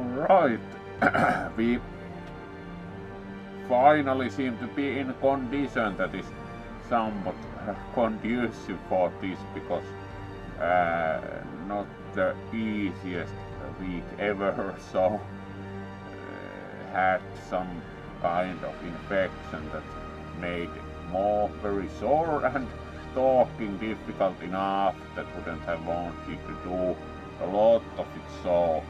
Alright, we finally seem to be in a condition that is somewhat conducive for this, because not the easiest week ever, so had some kind of infection that made more very sore and talking difficult enough that wouldn't have wanted to do a lot of it, so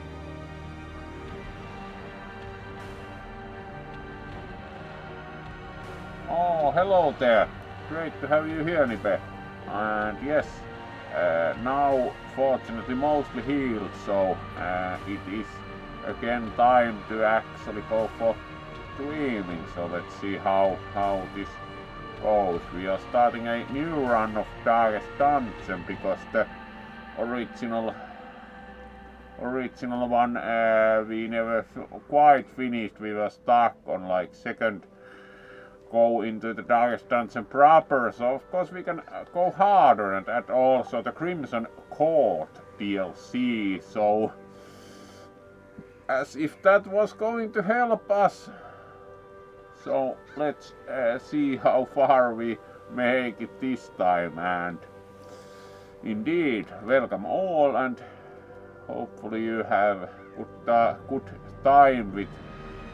oh, hello there. Great to have you here, Nipe. And yes, now fortunately mostly healed, so it is again time to actually go for streaming. So let's see how this goes. We are starting a new run of Darkest Dungeon, because the original one we never quite finished. We were stuck on like second go into the Darkest Dungeon proper, so of course we can go harder and add also the Crimson Court DLC, so as if that was going to help us. So let's see how far we make it this time, and indeed, welcome all, and hopefully you have good time with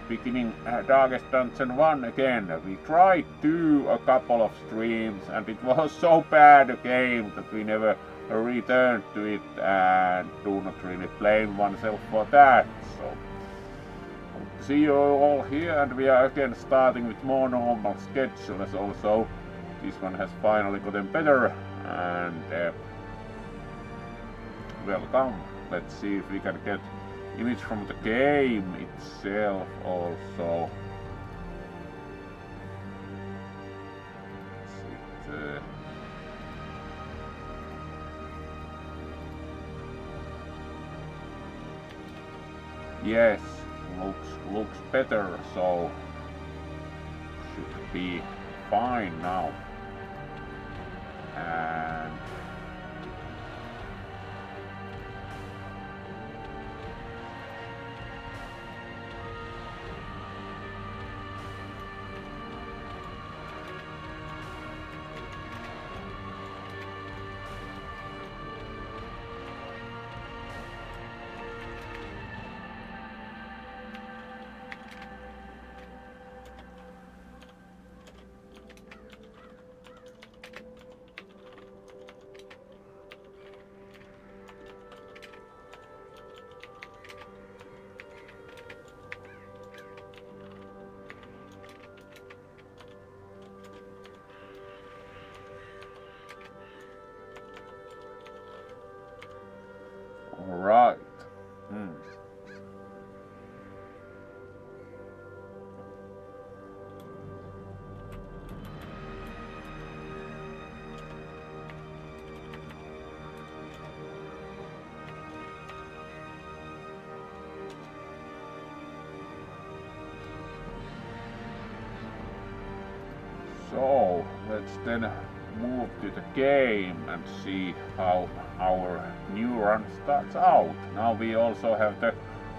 beginning Darkest Dungeon 1 again. We tried to a couple of streams and it was so bad a game that we never returned to it, and do not really blame oneself for that. So hope to see you all here, and we are again starting with more normal schedule, as also this one has finally gotten better, and welcome. Let's see if we can get image from the game itself also. Yes, looks better, so should be fine now. And right. So let's then move to the game and see how our new run starts out. Now we also have the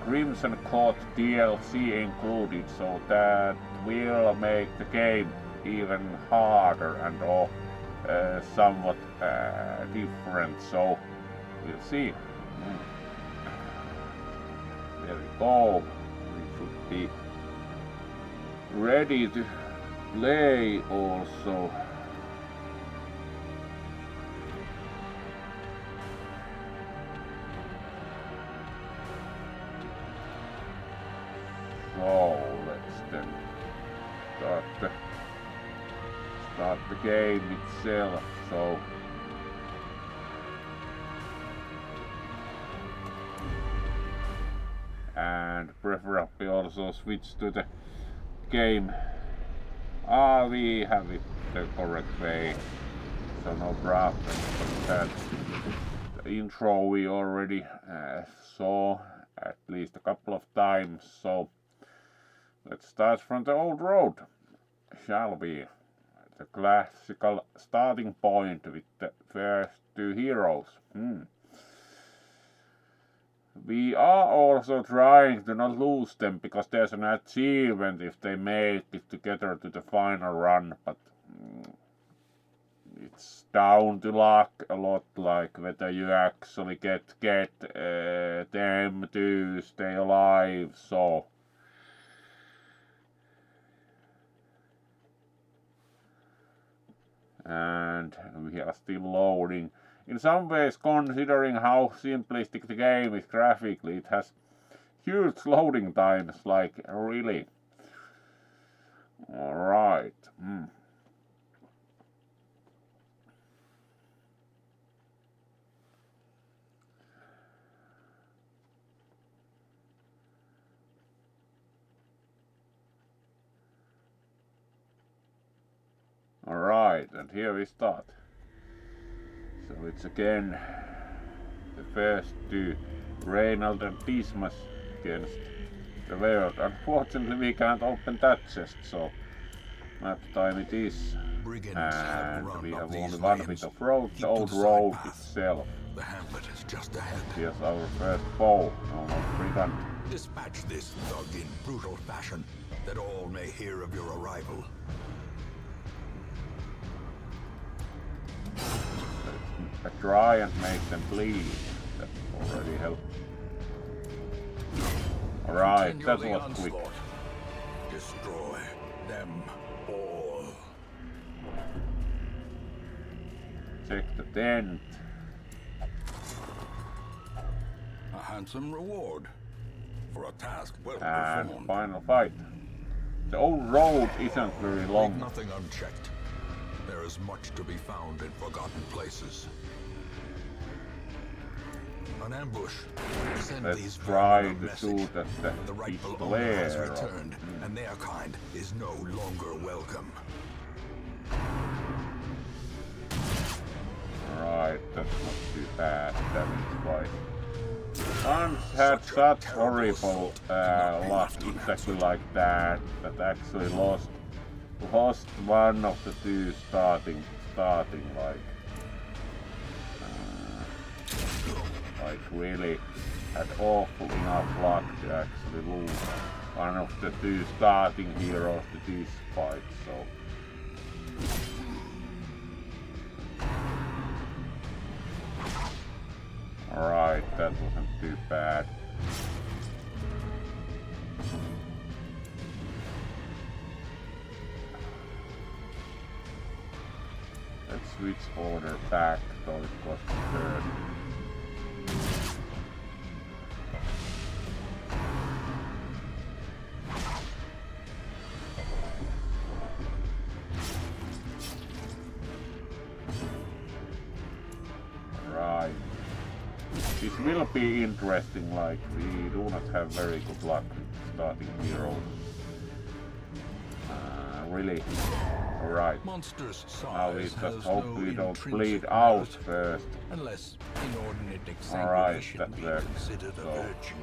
Crimson Court DLC included, so that will make the game even harder and or somewhat different, so we'll see. There we go. We should be ready to play also. So let's then start the game itself. So and preferably also switch to the game. We have it the correct way, so no problem. But the intro we already saw at least a couple of times, so let's start from the old road, shall we? The classical starting point with the first two heroes. We are also trying to not lose them because there's an achievement if they make it together to the final run, but it's down to luck a lot, like whether you actually get them to stay alive. So and we are still loading. In some ways, considering how simplistic the game is graphically, it has huge loading times, like really. Alright. Alright, and here we start. So it's again the first two, Reynald and Dismas against the world. Unfortunately we can't open that chest, so map time it is. And we have only one bit of road, the old road itself. The hamlet is just ahead. Here's our first foe, no brigand. Dispatch this thug in brutal fashion, that all may hear of your arrival. Let's try and make them bleed. That already helped. Alright, that was quick. Destroy them all. Check the tent. A handsome reward for a task well And performed. final fight. The old road isn't very long. Leave nothing unchecked. There is much to be found in forgotten places. An ambush. Send Let's these try vermin a to message. shoot at The the rightful owner has flare. returned, and their kind is no longer welcome. Alright, that's not too bad. Damage wise. Once had such horrible luck exactly like that, that actually lost one of the two starting like really had awful enough luck to actually lose one of the two starting heroes to this fight, so alright, that wasn't too bad. Let's switch order back, so it was the third. Right. This will be interesting, like we do not have very good luck with starting heroes. Really. Alright. Monster's Now we size just has hope no we don't intrinsic bleed out merit, first. unless inordinate Alright, exsanguination that be works. considered a So. virtue.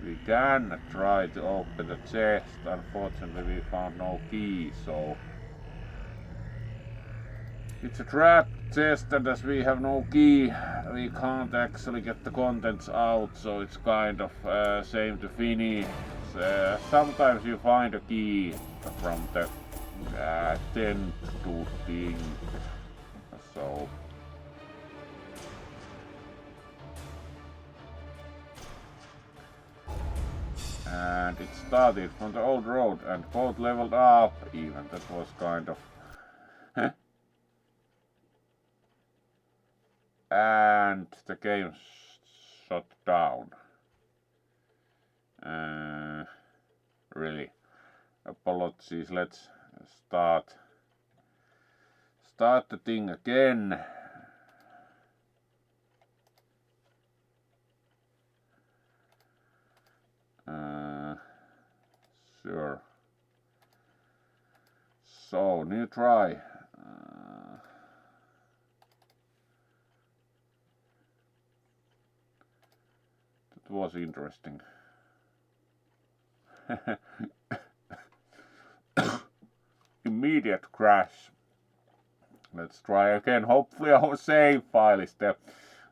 We can try to open the chest. Unfortunately we found no key, so it's a trapped chest, and as we have no key we can't actually get the contents out, so it's kind of same to finish. Sometimes you find a key from the tent to thing, so and it started from the old road and both leveled up even. That was kind of and the game shut down. Really, apologies. Let's start the thing again. Sure. So, new try. That was interesting. Immediate crash. Let's try again. Hopefully our save file is there.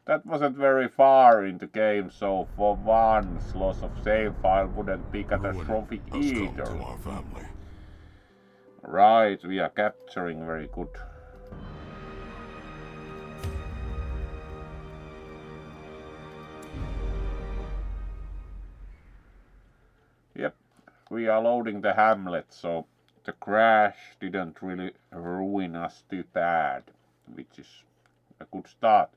That wasn't very far in the game, so for once, loss of save file wouldn't be catastrophic either. To our family. Right, we are capturing very good. Yep, we are loading the hamlet, so the crash didn't really ruin us too bad, which is a good start.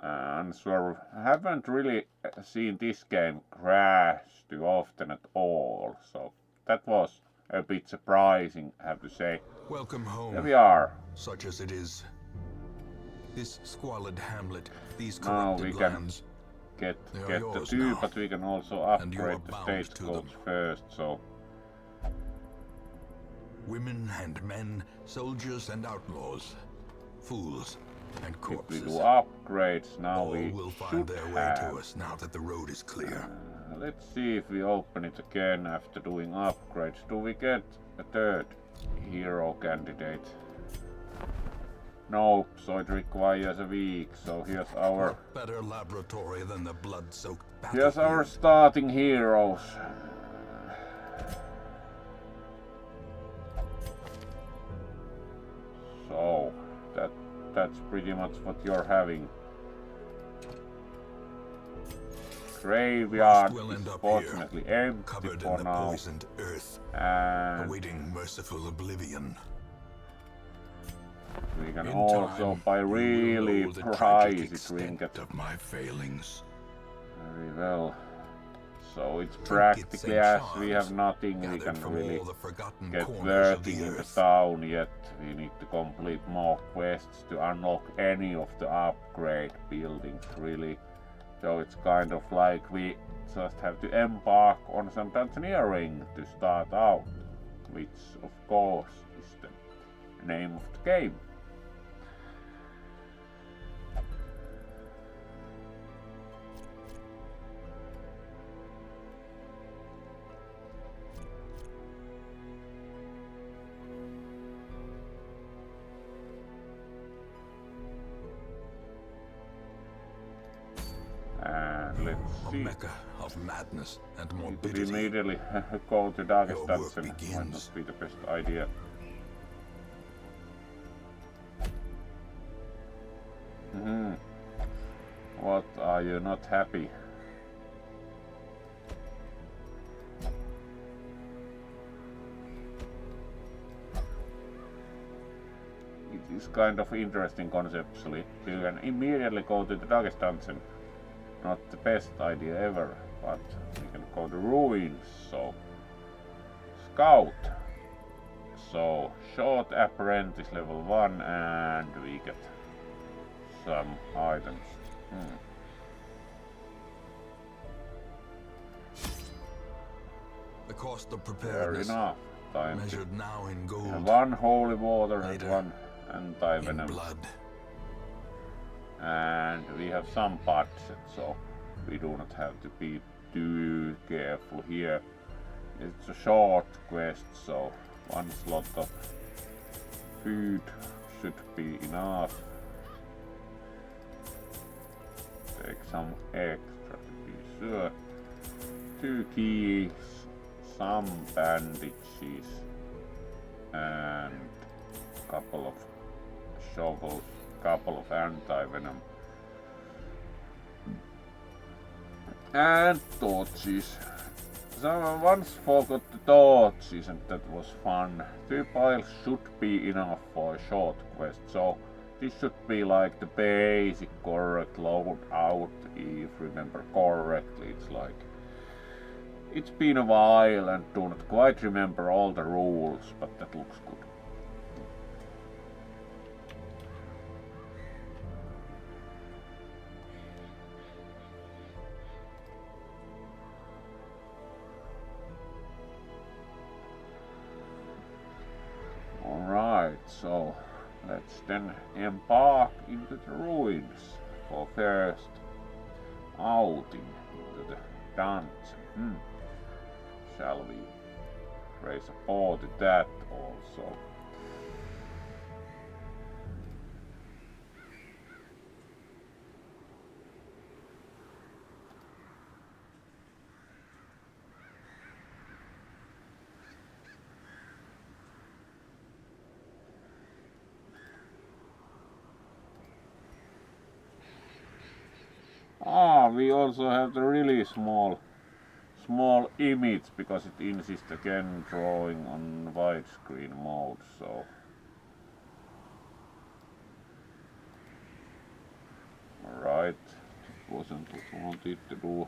And so I haven't really seen this game crash too often at all, so that was a bit surprising, I have to say. Welcome home. Here we are. Such as it is. This squalid hamlet, these Now corrupted we can lands, get they are the yours two, now, but we can also and you are upgrade the bound to stagecoach them. first, so women and men, soldiers and outlaws, fools and if we corpses. do upgrades now All we will find should their way have. to us now that the road is clear. Let's see if we open it again after doing upgrades. Do we get a third hero candidate? Nope, so it requires a week. So here's our What better laboratory than the blood-soaked here's our battlefield? starting heroes. So that's pretty much what you're having. Graveyard Most will is end up fortunately empty Covered for in the now, poisoned earth, and awaiting merciful oblivion. we can In also time, buy you will really know the tragic pricey extent trinkets. of my failings. Very well. So it's Trinkets practically and as we charms have nothing we gathered can from really all the forgotten get corners of working the in the earth. town yet. We need to complete more quests to unlock any of the upgrade buildings really. So it's kind of like we just have to embark on some dungeoneering to start out, which of course is the name of the game. And let's A see. mecca of madness and We could morbidity. immediately go to Darkest Your work Dungeon. Might begins. not be the best idea. What, are you not happy? It is kind of interesting conceptually. You can immediately go to the Darkest Dungeon. Not the best idea ever, but we can go to ruins, so scout. So short apprentice level 1 and we get some items. The cost of Fair preparedness, enough. Time to measured now in have gold, one holy water and Later, one in anti-venom. blood. And we have some budget, so we do not have to be too careful here. It's a short quest, so one slot of food should be enough. Take some extra to be sure. 2 keys, some bandages, and a couple of shovels, couple of anti-venom, and torches. Someone once forgot the torches and that was fun. 2 piles should be enough for a short quest, so this should be like the basic correct loadout if remember correctly. It's like it's been a while and do not quite remember all the rules, but that looks good. Alright, so let's then embark into the ruins for first outing into the dungeon. Shall we raise a ball to that also? Ah, we also have the really small image because it insists again drawing on widescreen mode, so alright, it wasn't what I wanted to do.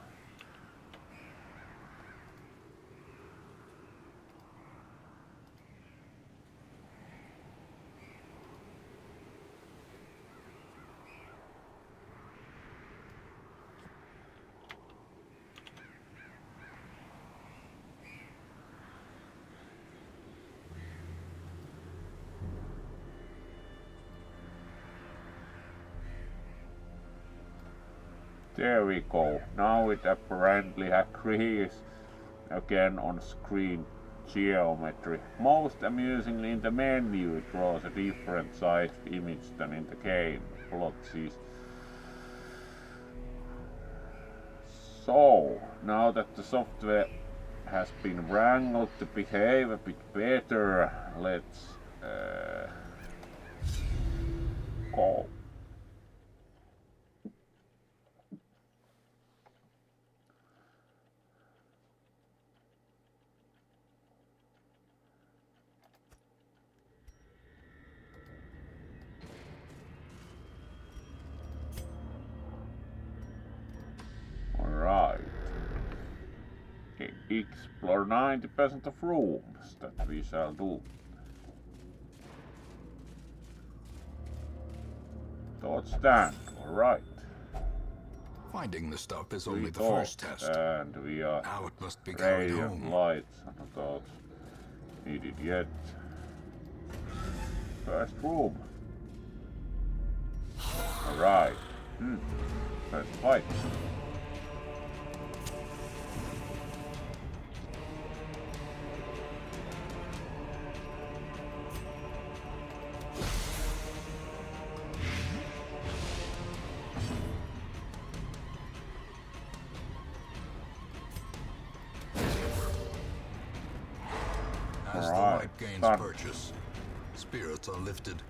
There we go. Now it apparently agrees again on screen geometry. Most amusingly, in the menu it draws a different sized image than in the game. Plot sees. So, now that the software has been wrangled to behave a bit better, let's go. Alright. Explore 90% of rooms, that we shall do. Thought stand, alright. Finding the stuff is only the first test. And we are now it must be carried radiant home. lights, not those needed yet. First room. Alright. First fight. As the light gains purchase, spirits are lifted,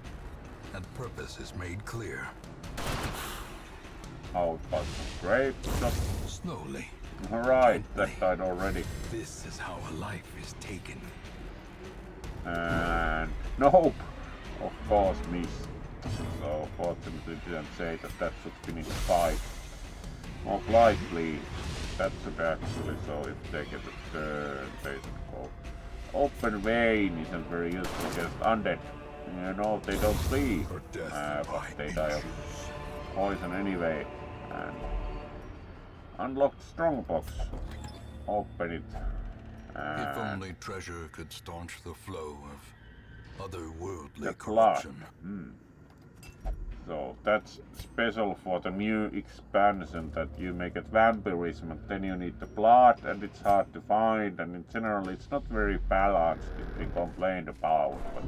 and purpose is made clear. Oh, but great. Slowly. Alright, that died already. This is how a life is taken. And nope, of course missed. So fortunately didn't say that should finish the fight. Most likely that should actually, so if they get a turn, they should go. Open vein isn't very useful against undead. You know, they don't bleed, but they die of poison anyway. And unlocked strongbox. Open it. If only treasure could staunch the flow of otherworldly corruption. corruption. So that's special for the new expansion, that you make it vampirism, and then you need the blood, and it's hard to find, and in general it's not very balanced. It's been complained about, but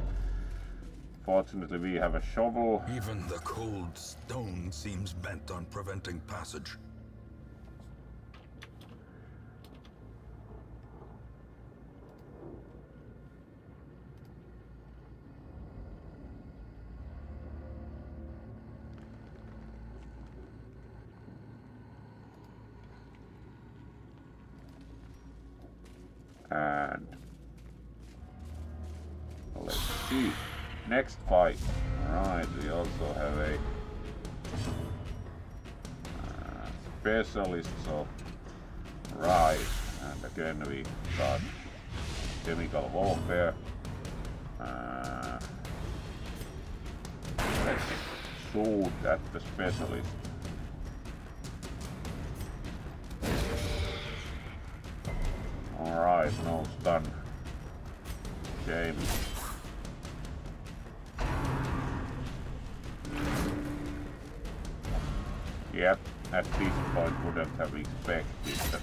fortunately we have a shovel. Even the cold stone seems bent on preventing passage. And let's see. Next fight. Alright, we also have a specialist, so right. And again we got chemical warfare. Let's shoot at the specialist. Alright, no stun. Shame. Yep, at this point wouldn't have expected that.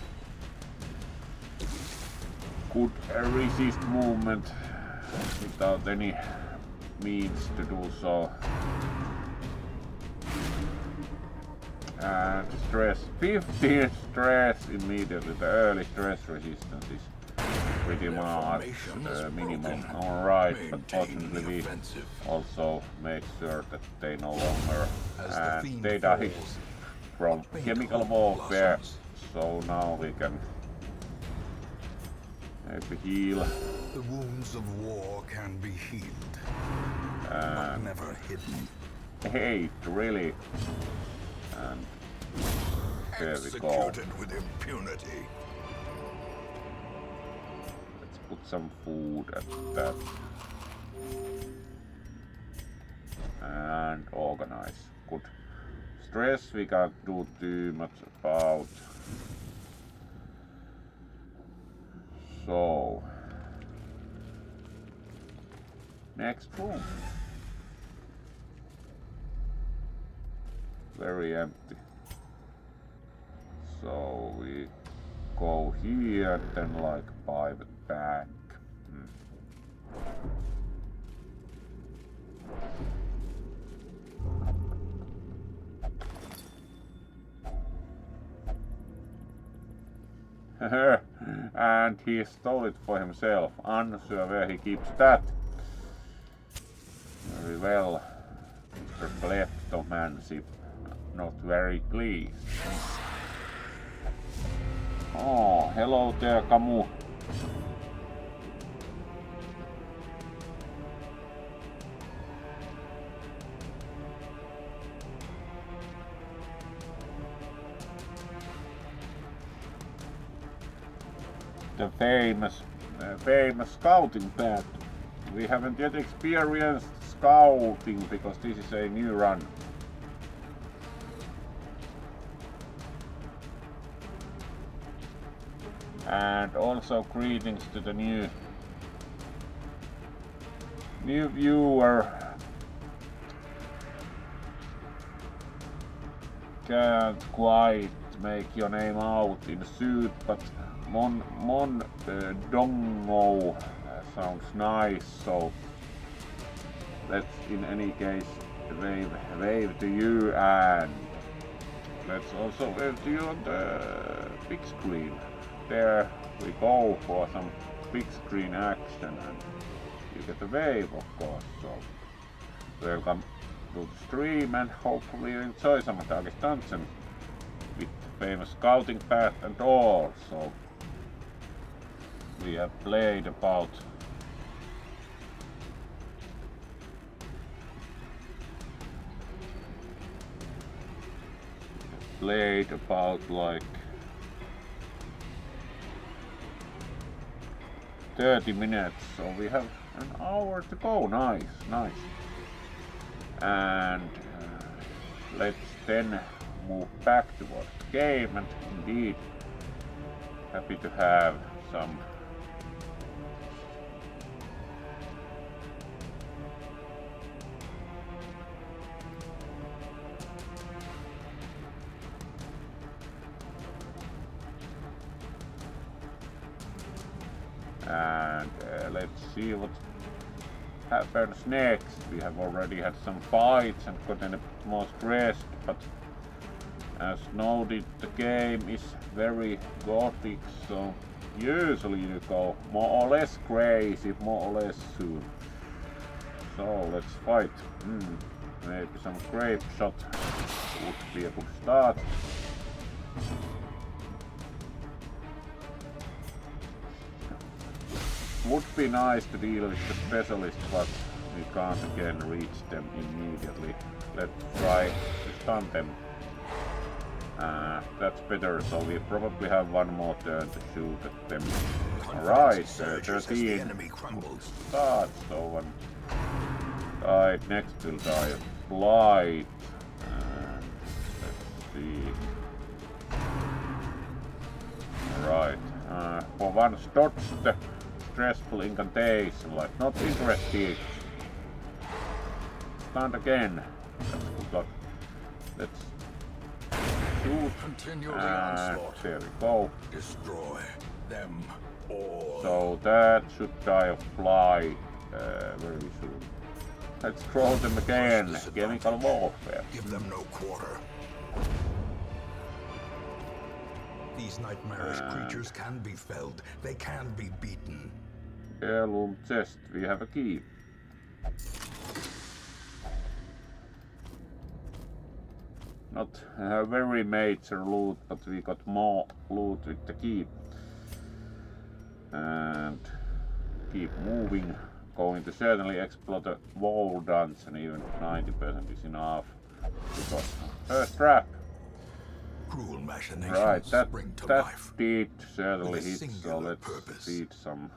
Could resist movement without any means to do so. And stress, 15 stress immediately. The early stress resistance is pretty much minimum. Alright, but fortunately we also make sure that they no longer, and they die. from chemical warfare, so now we can maybe heal. The wounds of war can be healed, but never hidden. Hate, really. And there we go. Executed with impunity. Let's put some food at that. And organize. Good. Stress we can't do too much about. So next room. Very empty. So we go here, then like by the back. And he stole it for himself. Unsure where he keeps that. Very well. Mr. Kleptomanship. Not very pleased. Oh, hello there, Camus. The famous scouting path. We haven't yet experienced scouting because this is a new run. And also greetings to the new viewer. Can't quite make your name out in suit, but Mon Dongo sounds nice, so let's in any case wave to you, and let's also wave to you on the big screen. There we go for some big screen action, and you get a wave, of course. So welcome to the stream, and hopefully you enjoy some Darkest Dungeon with famous scouting path and all. So we have played about like 30 minutes, so we have an hour to go. Nice. And let's then move back towards the game, and indeed happy to have some and let's see what happens next. We have already had some fights and gotten a bit more stressed, but as noted, the game is very gothic, so usually you go more or less crazy, more or less soon. So let's fight. Maybe some grape shot would be a good start. Would be nice to deal with the specialists, but we can't again reach them immediately. Let's try to stun them. That's better, so we probably have one more turn to shoot at them. Alright, 13 start, so one died, next will die of blight. And let's see. Alright, for one dodge the stressful incantation, like not interested. Stand again. That's good luck. Let's shoot. Continue the And onslaught. there we go. Destroy them all. So that should die of fly very soon. Let's throw them again. Chemical warfare. Give them no quarter. These nightmarish creatures can be felled. They can be beaten. Heirloom chest. We have a key. Not very major loot, but we got more loot with the key. And keep moving. Going to certainly explore the wall dungeon, even if 90% is enough. Because first trap. Cruel machinations Right, that spring to life. did certainly With a hit, so singular let's purpose. feed some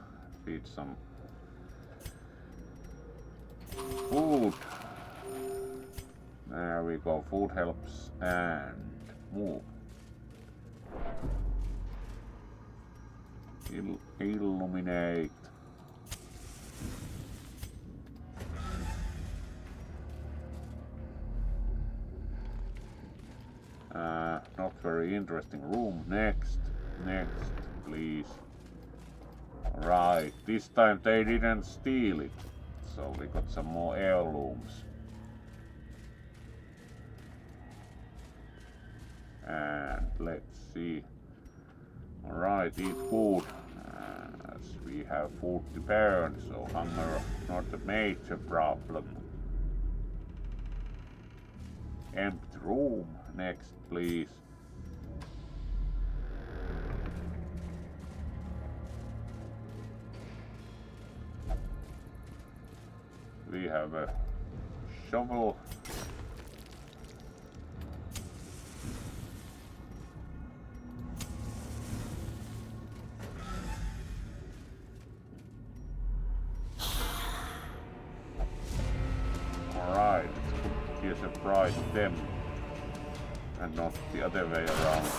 food. There we go, food helps, and move. Illuminate. Not very interesting room. Next, please. Right, this time they didn't steal it, so we got some more heirlooms. And let's see. Alright, eat food. As we have food to burn, so hunger not a major problem. Empty room. Next, please. We have a shovel. Alright, here's a prize them and not the other way around.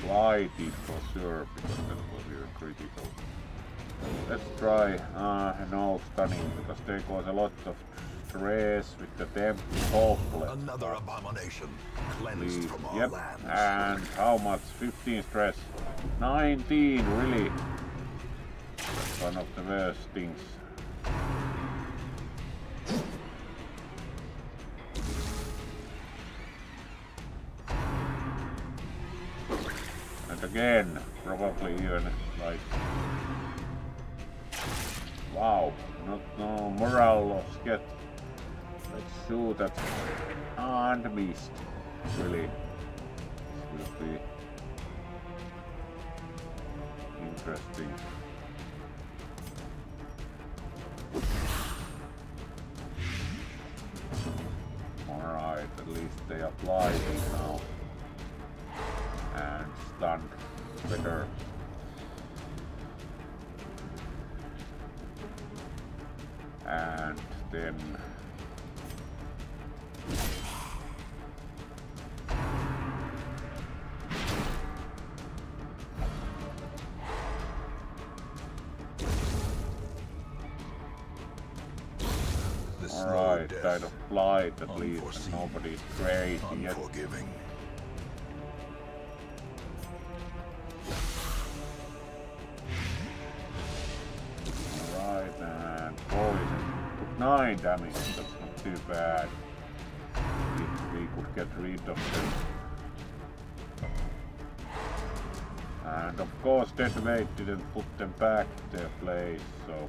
Lighted for sure, because that was really critical. Let's try no stunning, because there was a lot of stress with the temp complex. Another abomination cleansed Please. from our Yep. lands. And how much? 15 stress. 19, really? That's one of the worst things. And again, probably even like, wow, no morale loss yet. Let's shoot that and missed. Really, this will be interesting. Alright, at least they applied it now. And stunned better. And then alright, kind of flight at least, and nobody's crazy yet. Unforgiving. Alright, and poison. Took 9 damage, that's not too bad. If we could get rid of them. And of course dead weight didn't put them back to their place, so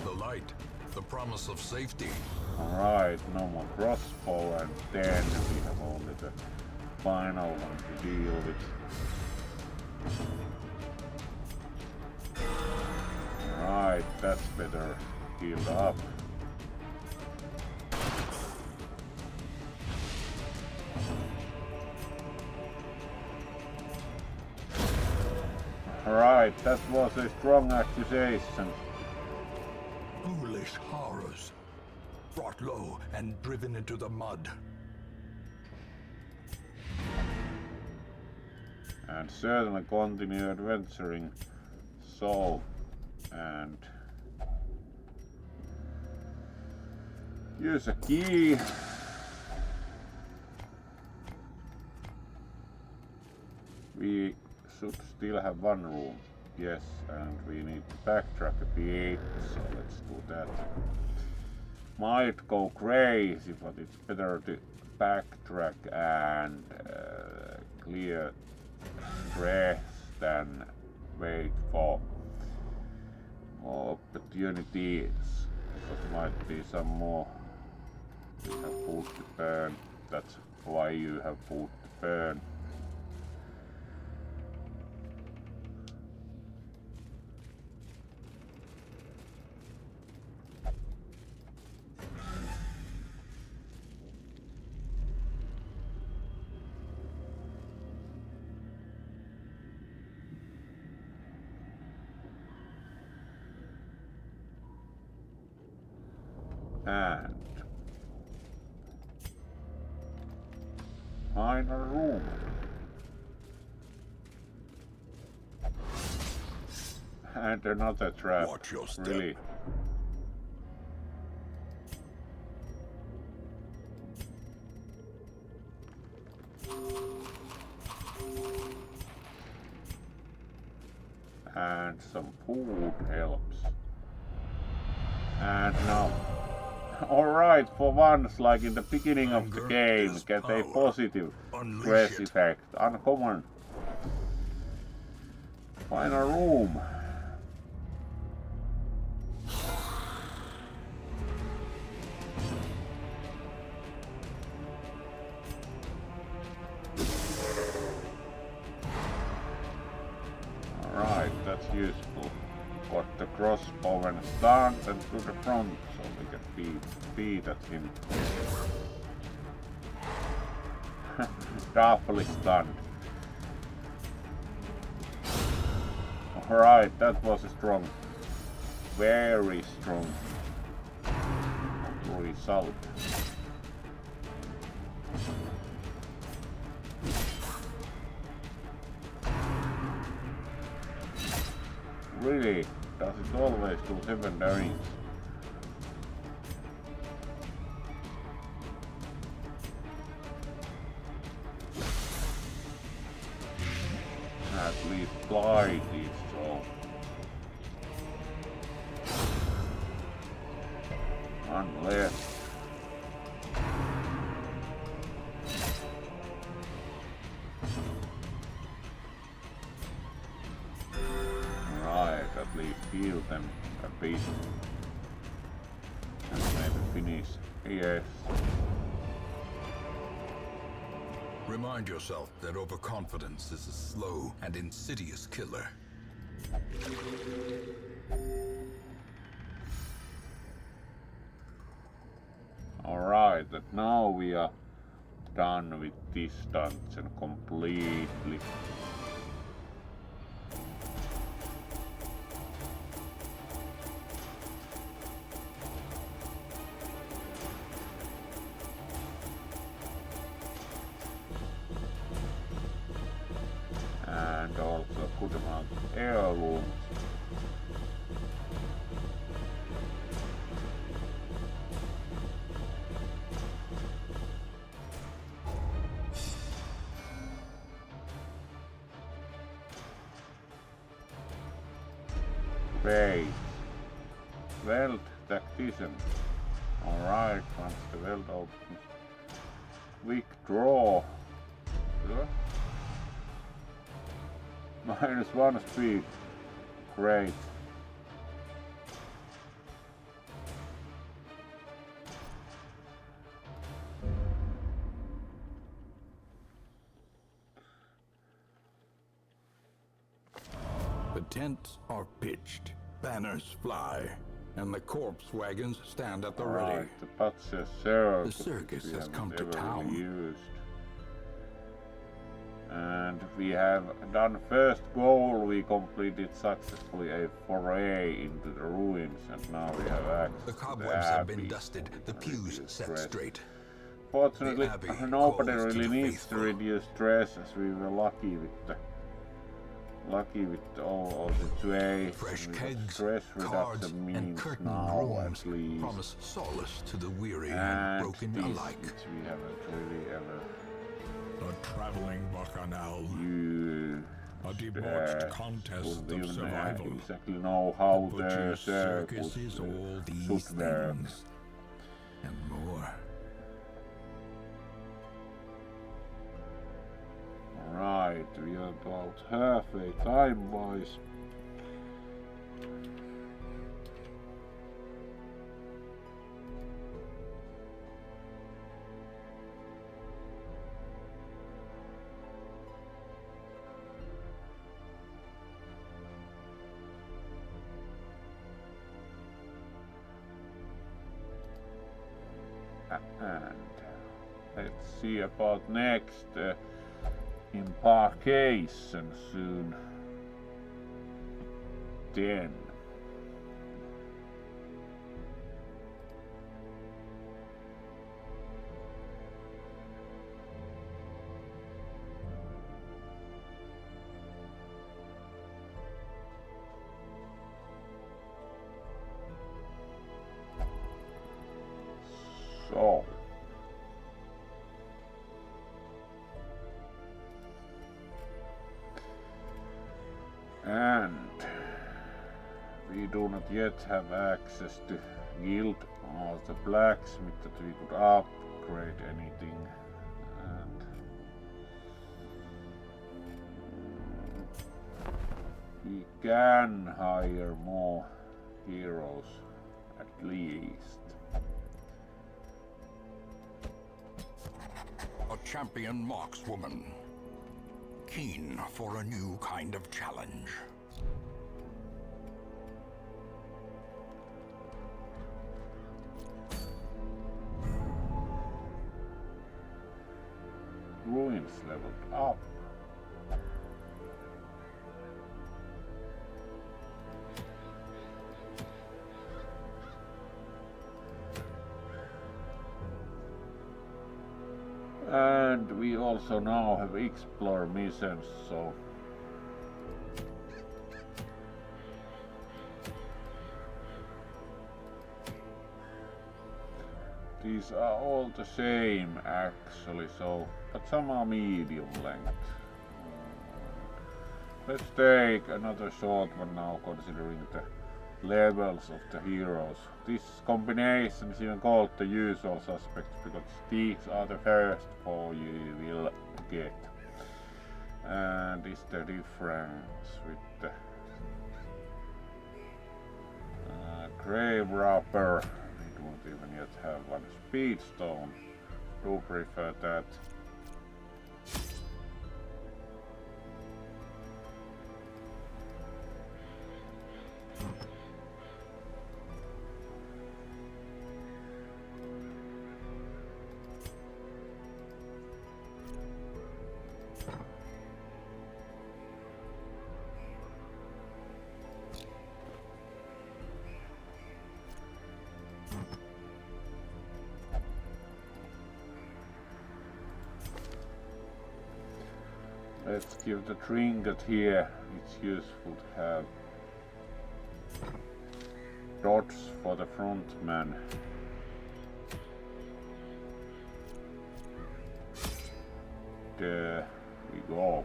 The light, the promise of safety. alright, no more crossbow, and then we have only the final one to deal with. Alright, that's better healed up. Alright, that was a strong accusation. Foolish horrors. Brought low and driven into the mud. And certainly continue adventuring. So, and use a key. We should still have one room. Yes, and we need to backtrack a bit, so let's do that. Might go crazy, but it's better to backtrack and clear stress than wait for more opportunities. There might be some more. You have put the burn. That's why you have put the burn. And final room. And another trap. Watch your step. Really. And some food helps. And now. Alright, for once, like in the beginning of the game, get a positive stress effect. Uncommon. Final room. Alright, that's useful. Got the crossbow and stunned and to the front, so we can beat at him. Doubly stunned. Alright, that was strong. Very strong result. Really? Does it always do 7 damage? At least glide is so. Unless. At least heal them a bit and maybe finish. Yes. Remind yourself that overconfidence is a slow and insidious killer. Alright, that now we are done with this dungeon completely. And also good amount of heirlooms. Great. Weld tactician. Alright, once the weld opens. Quick draw. -1 speed. Great. The tents are pitched, banners fly, and the corpse wagons stand at the ready. Right, the butcher's circus. The circus has come to Really town. used. And we have done first goal. We completed successfully a foray into the ruins, and now we have access The to cobwebs the have been abbey. dusted, the pews set straight. Fortunately, The abbey nobody calls to really the needs to faithful. reduce stress, as we were lucky with all the situations. Fresh With kegs, stress cards, reduction and means curtained now rooms at least. promise solace to the weary and And broken this, alike. which we haven't really ever The traveling bacchanal, used. a debauched contest Wouldn't of even survival. exactly know how The the butcher's circus circus is all These should work. things and more. Right, we are about halfway time-wise. And let's see about next embarkation soon. Then so and we do not yet have access to guild or the blacksmith that we could upgrade anything, and we can hire more heroes at least. A champion markswoman, keen for a new kind of challenge. Ruins leveled up. And we also now have explore missions, so these are all the same actually, so but some are medium length. Let's take another short one now, considering the levels of the heroes. This combination is even called the usual suspects because these are the first four you will get. And is the difference with the grave robber? We don't even yet have one. Speedstone. Do prefer that. Let's give the trinket here. It's useful to have. Dots for the front man. There we go.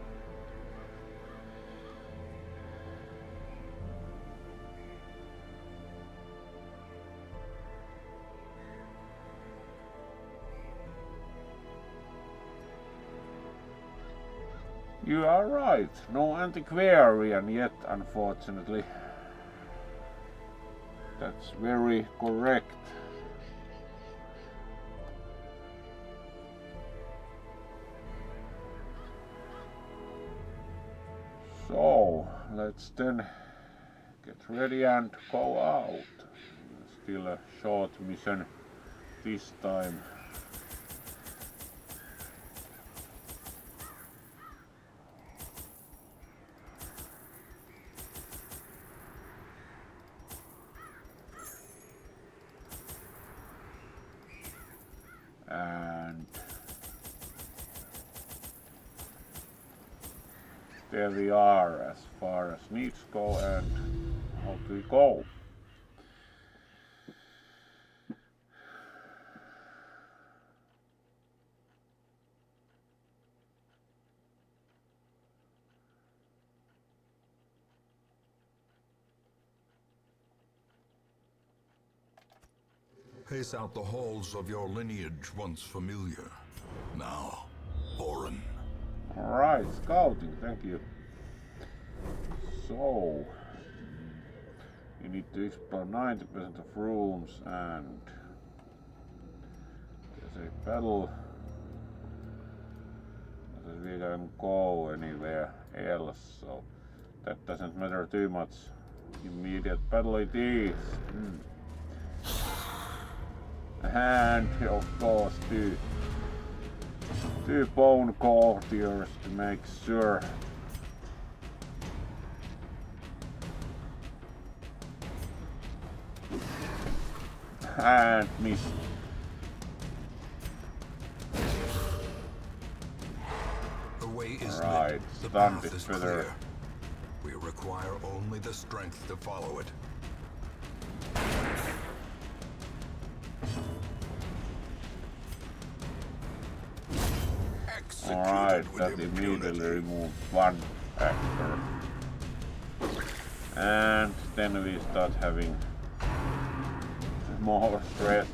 You are right, no antiquarian yet, unfortunately. That's very correct. So, let's then get ready and go out. Still a short mission this time. And there we are as far as needs go, and how do we go? Pace out the halls of your lineage once familiar, now foreign. All Alright, scouting, thank you. So, you need to explore 90% of rooms and there's a battle. We can go anywhere else, so that doesn't matter too much. Immediate battle it is. And of course two bone courtiers to make sure. And miss. The way is Right, lit. The stun path this is feather. clear. We require only the strength to follow it. Alright, Executed that with immediately impunity. removes one actor. And then we start having more stress.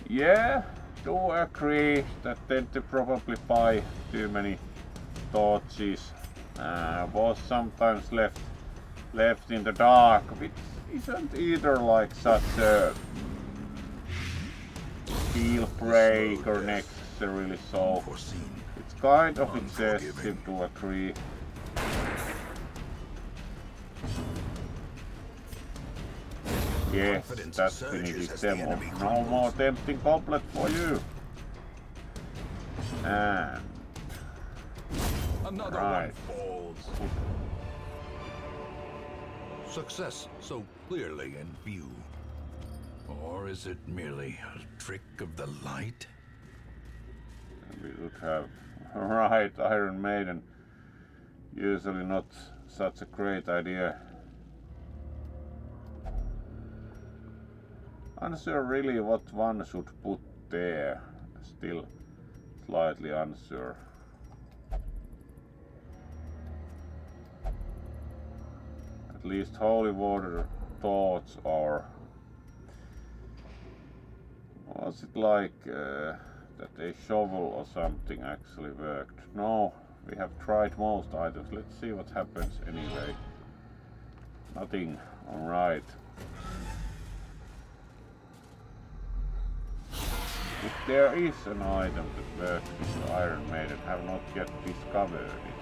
Yeah, do agree that they probably buy too many torches. Was sometimes left in the dark, which isn't either like such a deal breaker necessarily, so Unforeseen. it's kind of excessive to agree. Yes, Confidence that's surges definitive as the demo. enemy No crumbles. more tempting goblet for you. And Another right. one falls. Success so clearly in view. Or is it merely a trick of the light? We would have right Iron Maiden. Usually not such a great idea. Unsure really what one should put there. Still slightly unsure. At least holy water thoughts or was it like that a shovel or something actually worked? No, we have tried most items. Let's see what happens anyway. Nothing. Alright. If there is an item that works with the Iron Maiden, have not yet discovered it.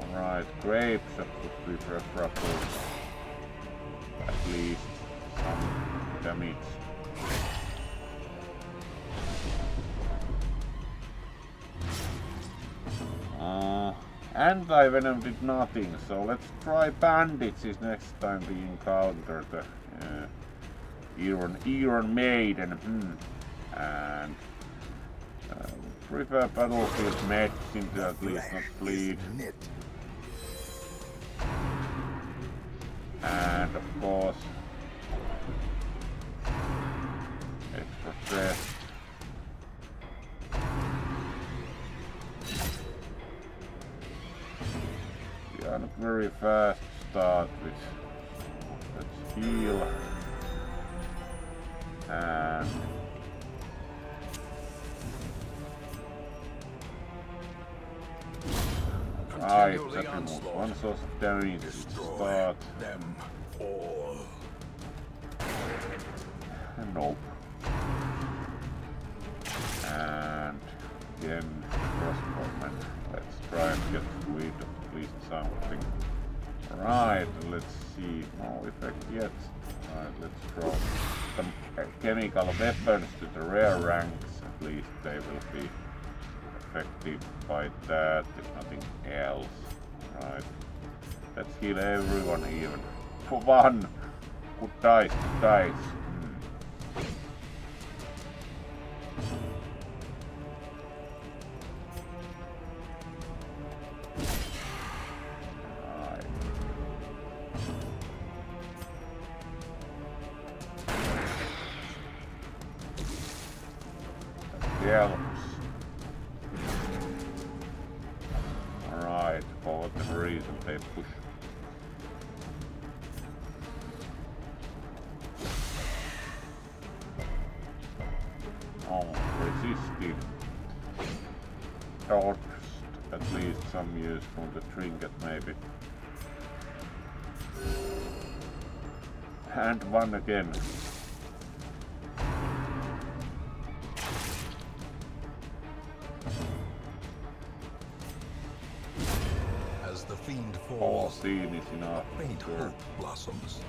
Alright, grape shot would be preferable. At least some damage. Anti-venom did nothing, so let's try bandages next time we encounter the Iron Maiden. And prefer battlefield medicine to at least not bleed. And of course, extra stress. We are not very fast to start with. Let's heal. And right, that removes one source of damage. Start. Them all. Nope. And again, crossbowman. Let's try and get rid of at least something. Right, let's see. No effect yet. Right, let's drop some chemical weapons to the rare ranks. At least they will be affected by that, if nothing else. Right. Let's heal everyone even. For one! Good dice, good dice. Right. That helps. they push. Oh, resisted. Dodged at least some use from the trinket maybe. And one again. As the fiend falls, 14 is enough. a faint hope blossoms.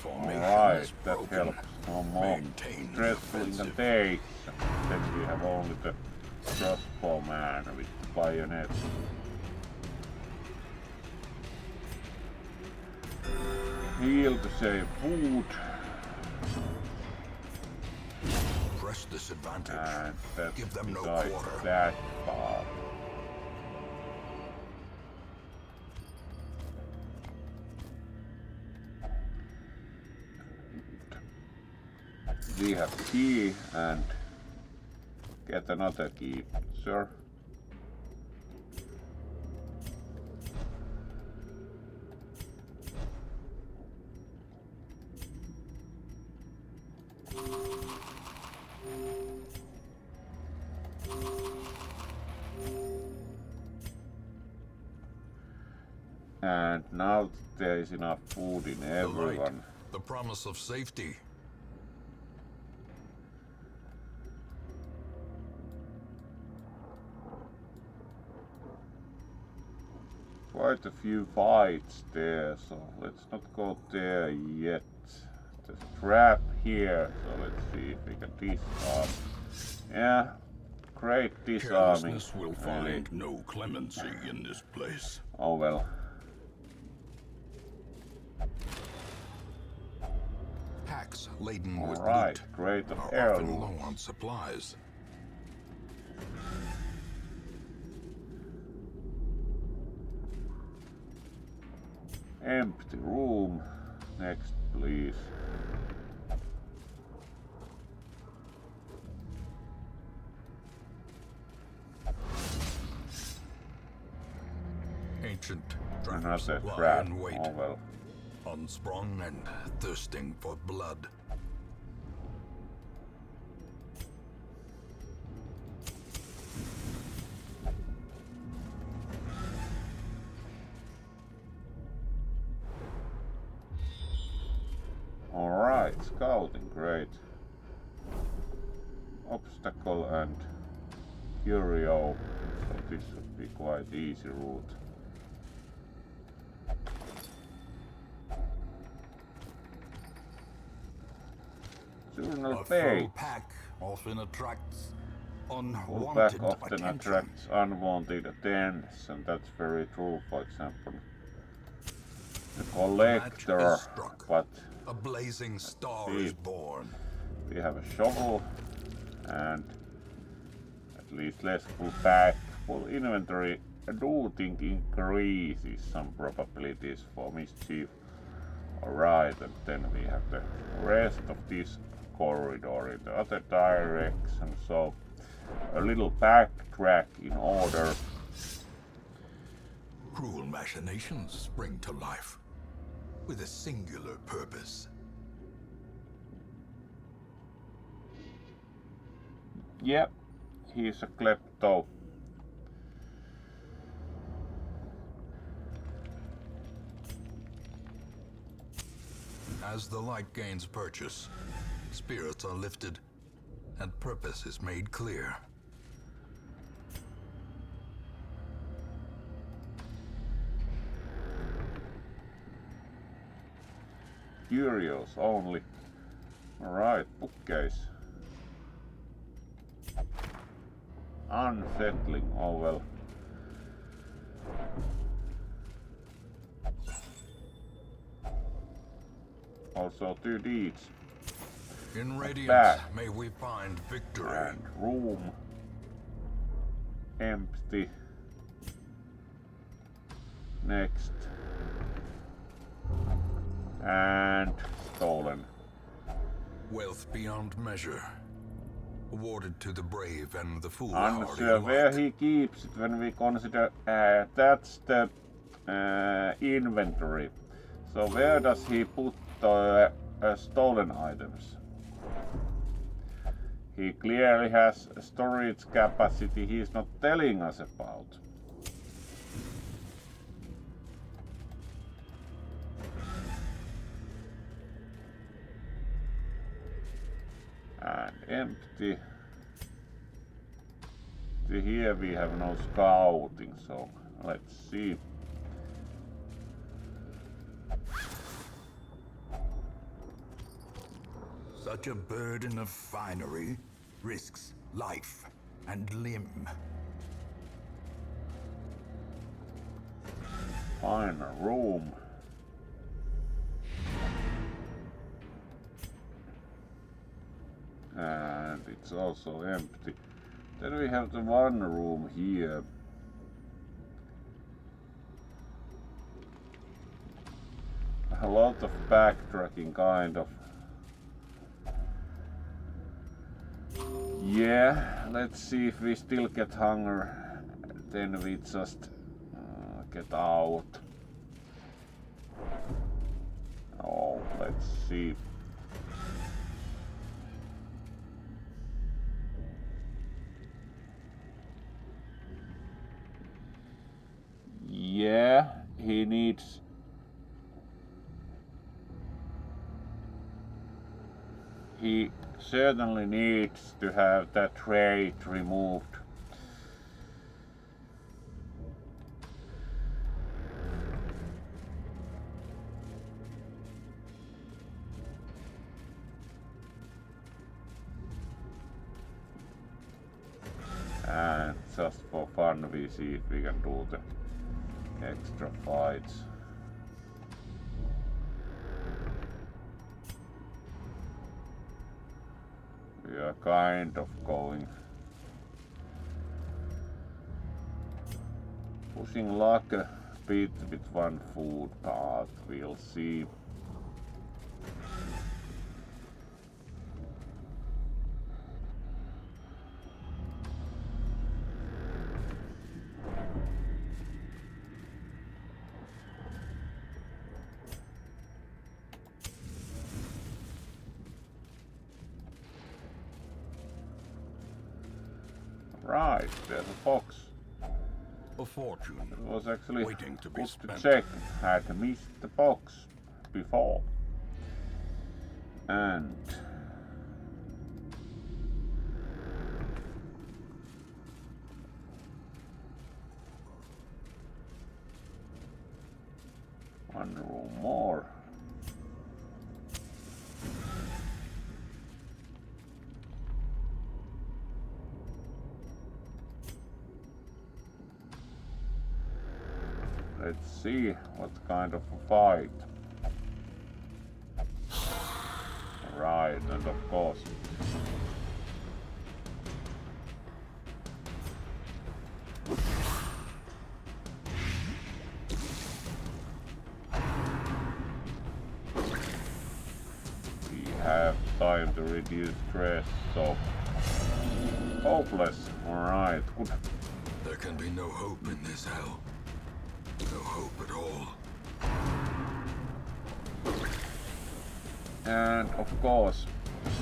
Alright, that helps. No more stressful incantation. Then we have only the crossbow man with the bayonet. Heal to save food. Press this advantage. And that's Give them no besides quarter. that part. We have key and get another key, sir. And now there is enough food in everyone. The promise of safety. Quite a few fights there, so let's not go there yet. There's a trap here, so let's see if we can disarm. Yeah, great disarming. Carelessness will find no clemency in this place. Oh well. Packs laden with Alright, loot great of are often heirloom. low on supplies. Empty room. Next, please. Ancient traps Another lie trap. in wait, Oh well. unsprung and thirsting for blood. Alright, scouting, great. Obstacle and curio. So this would be quite easy route. Journal A page. full pack often attracts Full pack unwanted often attention. attracts unwanted attention. That's very true, for example. The collector, Match is struck. but A blazing star See. is born. we have a shovel and at least less full pack, full inventory. Looting increases some probabilities for mischief. Alright, and then we have the rest of this corridor in the other direction, so a little backtrack in order. Cruel machinations spring to life with a singular purpose. Yep, he's a klepto. As the light gains purchase, spirits are lifted and purpose is made clear. Curios only. Alright, bookcase. Unsettling, oh well. Also 2 deeds In radiance, back. may we find victory. and room. empty. Next. And stolen. Wealth beyond measure. Awarded to the brave and the foolhardy Unsure where he keeps it when we consider that's the inventory. So where does he put the stolen items? He clearly has storage capacity he's not telling us about. And empty. Here we have no scouting, so let's see. Such a burden of finery risks life and limb. Find a room. And it's also empty. Then we have the one room here. A lot of backtracking, kind of. Yeah, let's see if we still get hunger. Then we just get out. Oh, let's see. Yeah, he needs. He certainly needs to have that trait removed. And just for fun we see if we can do the extra fights. We are kind of going. Pushing luck a bit with one food, but we'll see. Right, there's a fox. A fortune. It was actually waiting to be good spent. to check. Had missed the box before. And one room more. Let's see what kind of a fight. Right, and of course. We have time to reduce stress, so hopeless. Alright, good. There can be no hope in this hell. No hope at all. And of course,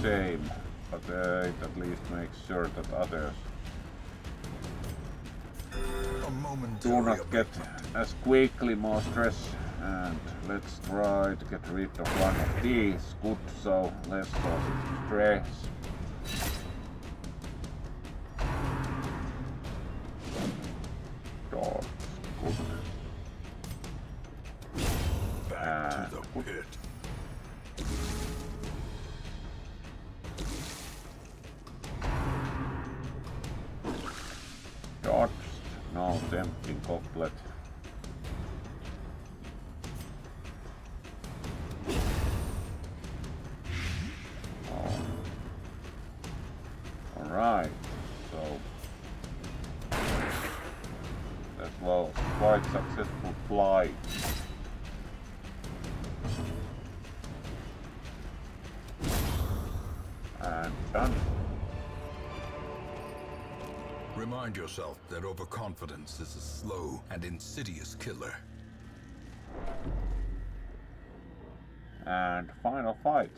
shame, but it at least makes sure that others A momentary do not get abatement. as quickly more stress. And let's try to get rid of one of these. Good, so less stress. Dogs, good. Back to the pit. Dodged, no tempting couplet. Oh. Alright, so light. And done. Remind yourself that overconfidence is a slow and insidious killer. And final fight.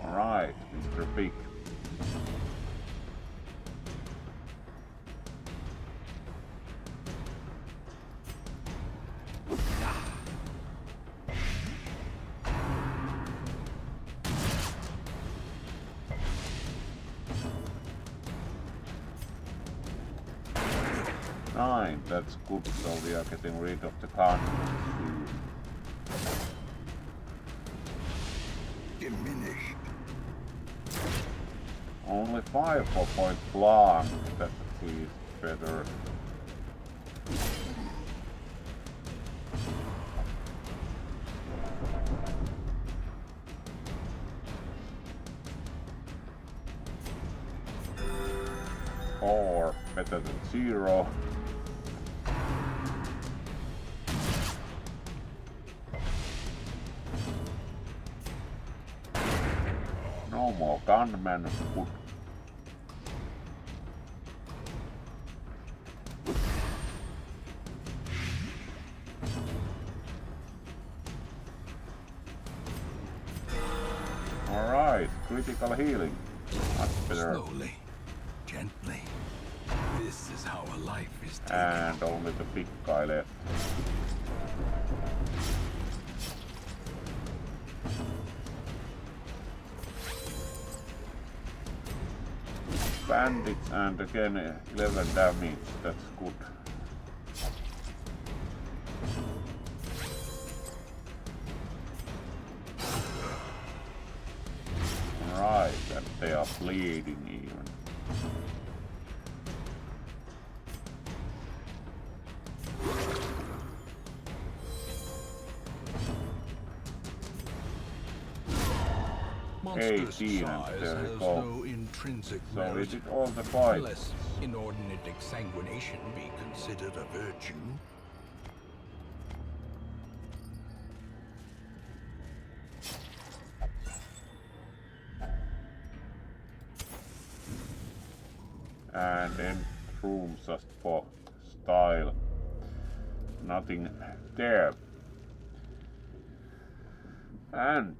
Alright, Mr. Big. Nine, that's good, so we are getting rid of the gun. Diminished. Only 5 for point blank, that's at least better. Or better than 0. No more gunmen. Good. Alright, critical healing. Much better. Slowly, gently. This is how a life is taken. And only the big guy left. Bandits and again 11 damage, that's good. Right, and they are bleeding even. Monstrous 18, size and there we has go. no intrinsic So we merit. did all the fights. Unless inordinate exsanguination be considered a virtue. And then room just for style. Nothing there. And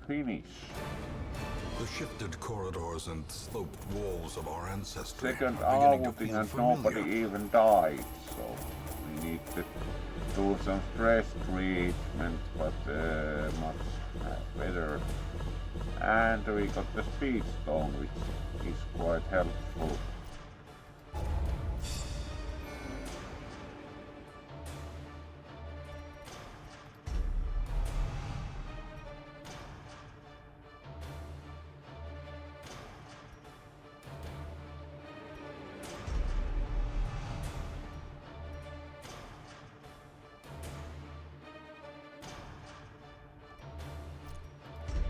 finish. The shifted corridors and sloped walls of our ancestry Second are beginning to outing feel and familiar. nobody even died, so we need to do some stress treatment, but much better. And we got the speed stone, which is quite helpful.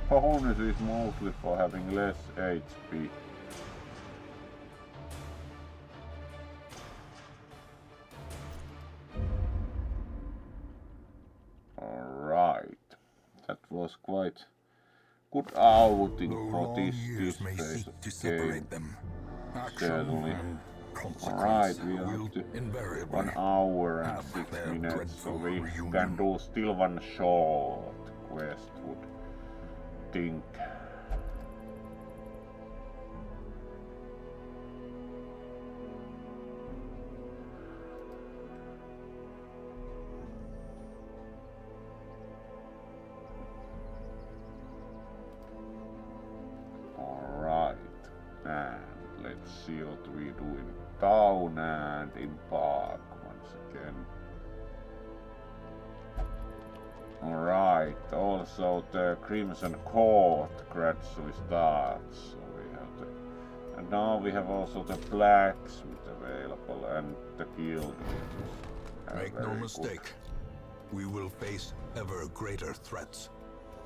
Bonus is mostly for having less HP. Alright. That was quite good outing Though for long this years may phase seek of to the separate game. them. Action Certainly. and Alright, consequence we will have to invariably 1 hour and have 6 their minutes, so dreadful we reunion. can do still one short quest, would think. Alright, and let's see what we do in town and in park once again. Alright, also the Crimson Court gradually starts, so we have the, and now we have also the blacksmith available and the guild, which is Make no very mistake, good. we will face ever greater threats.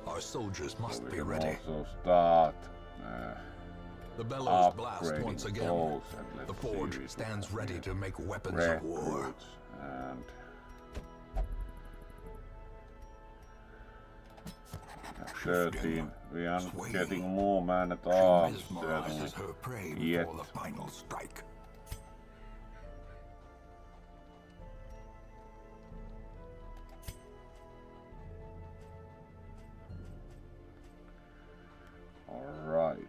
Our soldiers So must we be can ready. also start The bellows blast upgrading once again. those, and let's The see, forge we stands can ready get to make weapons of war. recruits, and at 13 we are not getting more man at all, certainly Mesmerizes her prey yet. before the final strike. Alright.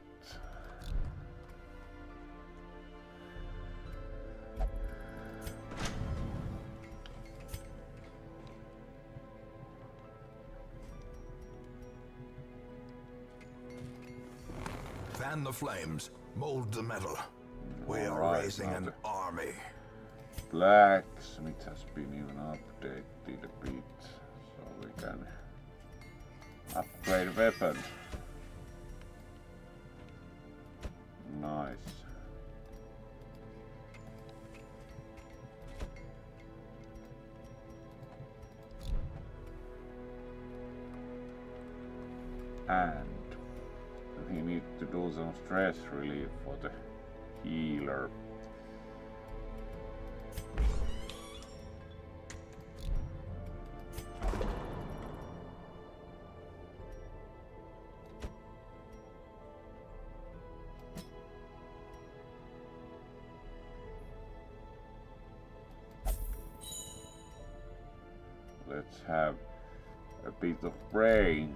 Fan the flames, mold the metal. We are Alright, raising now an army. Blacksmith has been even updated a bit, so we can upgrade weapon. Nice. And we need to do some stress relief for the healer. Let's have a bit of brain.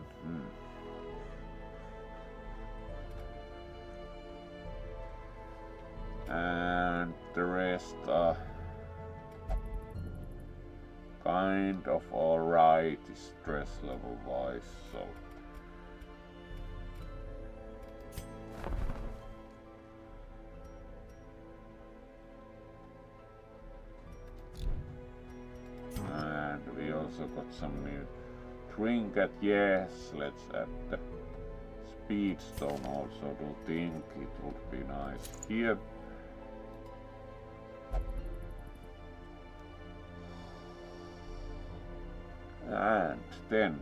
And the rest are kind of alright stress level wise, so and we also got some new trinket. Yes, let's add the speedstone also. Do think it would be nice here. And then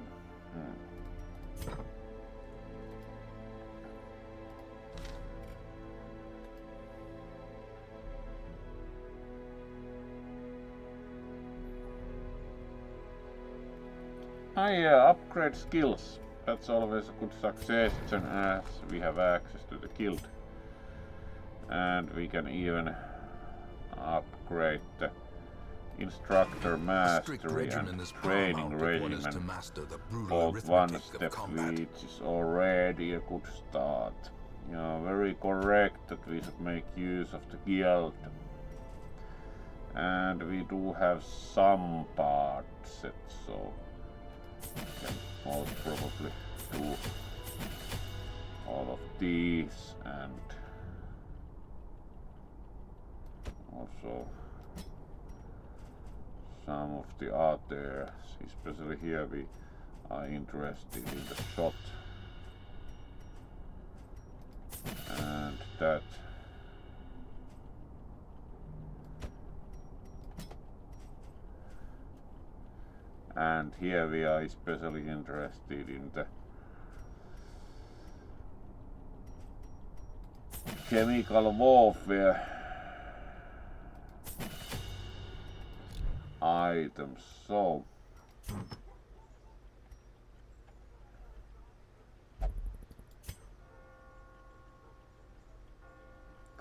upgrade skills. That's always a good suggestion as we have access to the guild. And we can even upgrade the instructor mastery and training regimen. Both one step, which is already a good start. You are very correct that we should make use of the guild. And we do have some part set, so we can most probably do all of these, and also some of the others, especially here we are interested in the shot and that. And here we are especially interested in the chemical warfare items. So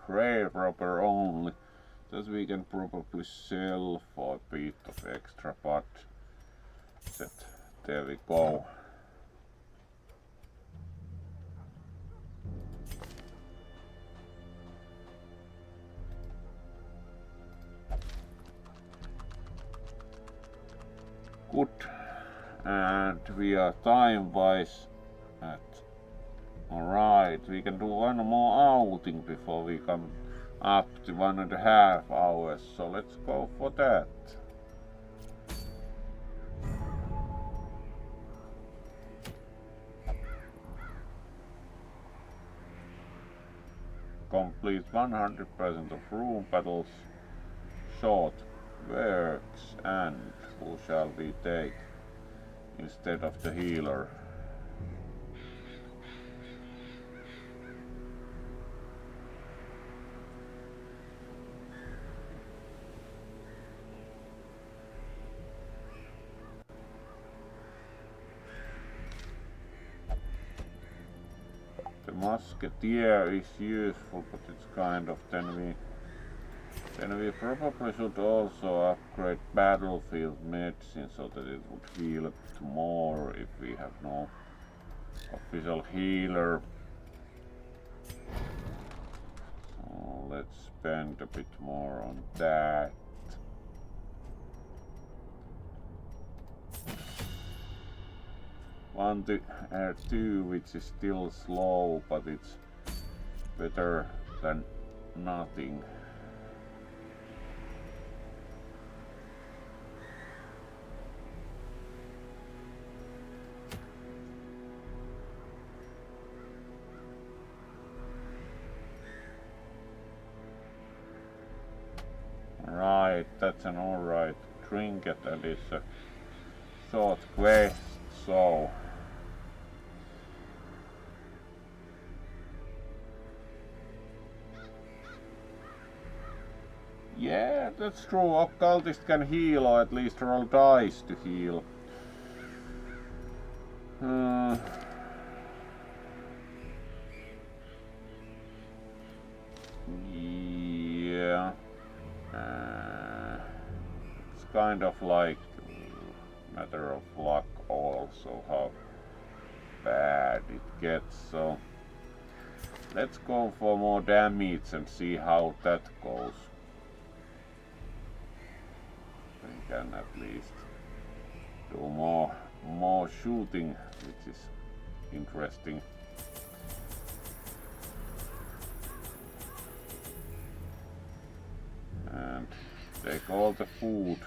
grave robber only, that we can probably sell for a bit of extra, but there we go. Good, and we are time wise at alright. We can do one more outing before we come up to 1.5 hours, so let's go for that. Complete 100% of room battles. Short works, and who shall we take instead of the healer? Musketeer is useful, but it's kind of then we probably should also upgrade battlefield medicine so that it would heal more if we have no official healer. So let's spend a bit more on that. One to R2, which is still slow, but it's better than nothing. Right, that's an alright trinket and it's a short quest, so yeah, that's true. Occultist can heal, or at least roll dice to heal. Yeah. It's kind of like a matter of luck also how bad it gets, so let's go for more damage and see how that goes. We can at least do more shooting, which is interesting. And take all the food,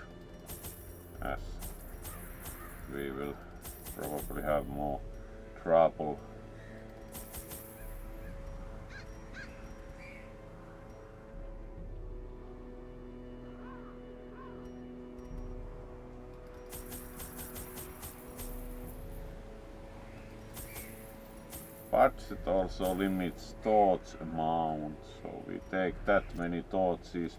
as we will probably have more trouble. But it also limits torch amount, so we take that many torches.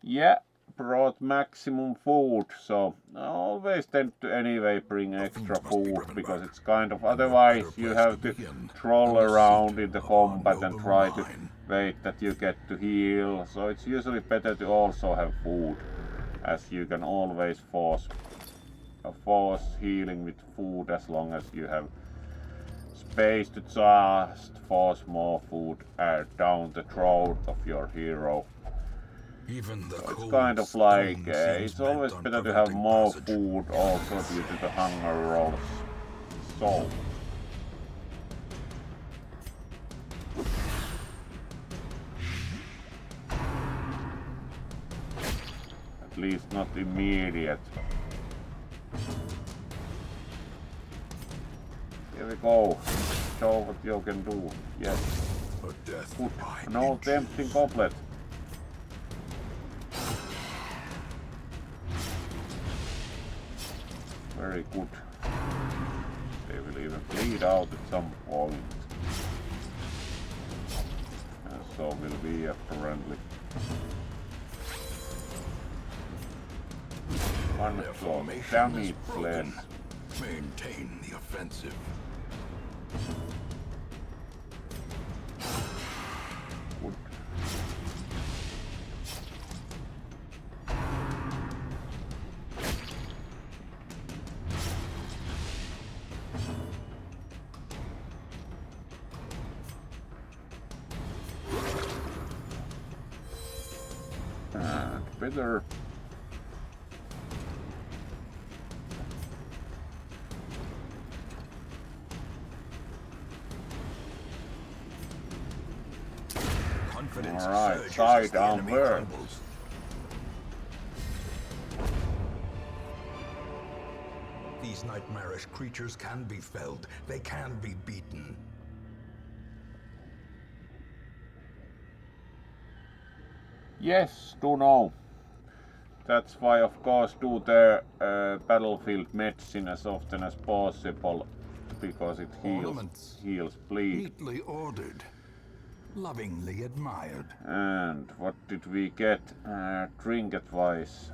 Yeah, brought maximum food, so I always tend to anyway bring extra food because it's kind of otherwise you have to troll around in the combat and try to wait that you get to heal, so it's usually better to also have food, as you can always force healing with food as long as you have space to just force more food down the throat of your hero. Even the so it's kind of like it's always better to have more food also due to the hunger rolls. So at least not immediate. Here we go. Show what you can do. Yes. Good. No tempting goblet. Very good. They will even bleed out at some point. And so will we apparently. One shot. Damage less. Maintain the offensive. Good. And better. Alright, side downward. These nightmarish creatures can be felled. They can be beaten. Yes, do know. That's why, of course, do the battlefield medicine as often as possible, because it heals bleed. Neatly ordered. Lovingly admired. And what did we get trinket-wise?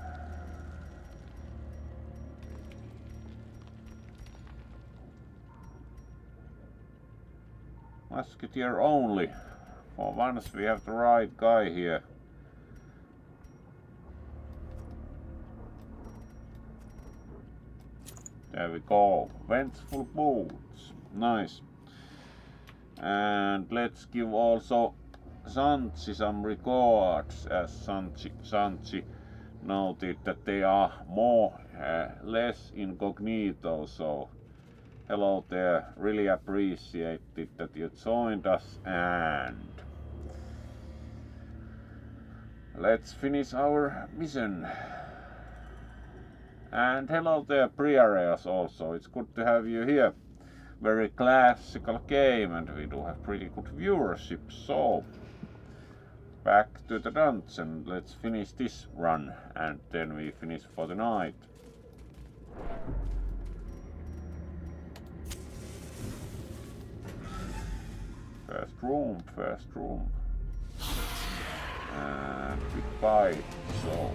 Musketeer only. For once we have the right guy here. There we go. Vengeful boots. Nice. And let's give also Sanchi some regards, as Sanchi noted that they are less incognito, so hello there, really appreciated that you joined us, and let's finish our mission. And hello there, Priareas also, it's good to have you here. Very classical game, and we do have pretty good viewership, so back to the dungeon. Let's finish this run and then we finish for the night. First room. And goodbye. So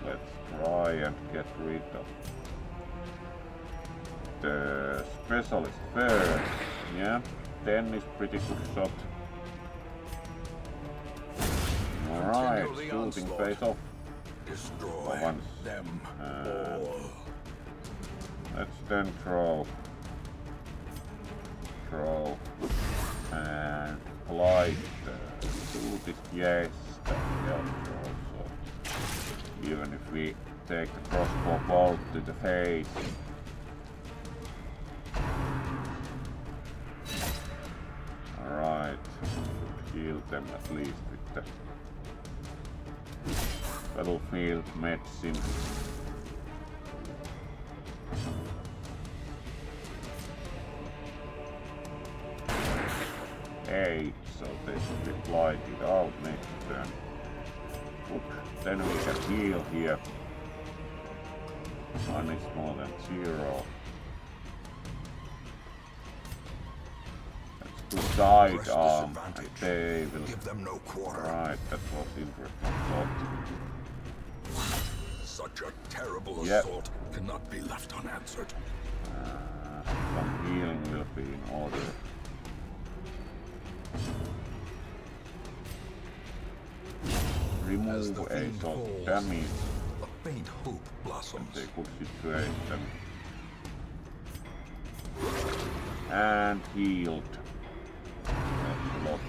let's try and get rid of the specialist first. Yeah, 10 is pretty good shot. Alright, shooting pays off. Destroy them all. Let's then throw and glide. Shoot it, yes, that helps also. Even if we take the crossbow bolt to the face. Alright, kill them at least with the battlefield medicine. Hey, so they should be blighted out next turn. Good, then we can heal here. One is more than 0. Let's do sidearm and they will... Give them no quarter. Right, that was interesting thought. Such a terrible assault cannot be left unanswered. Some healing will be in order. Remove a sort of damage. A faint hope blossoms. That's a good situation. And healed. That's a lot.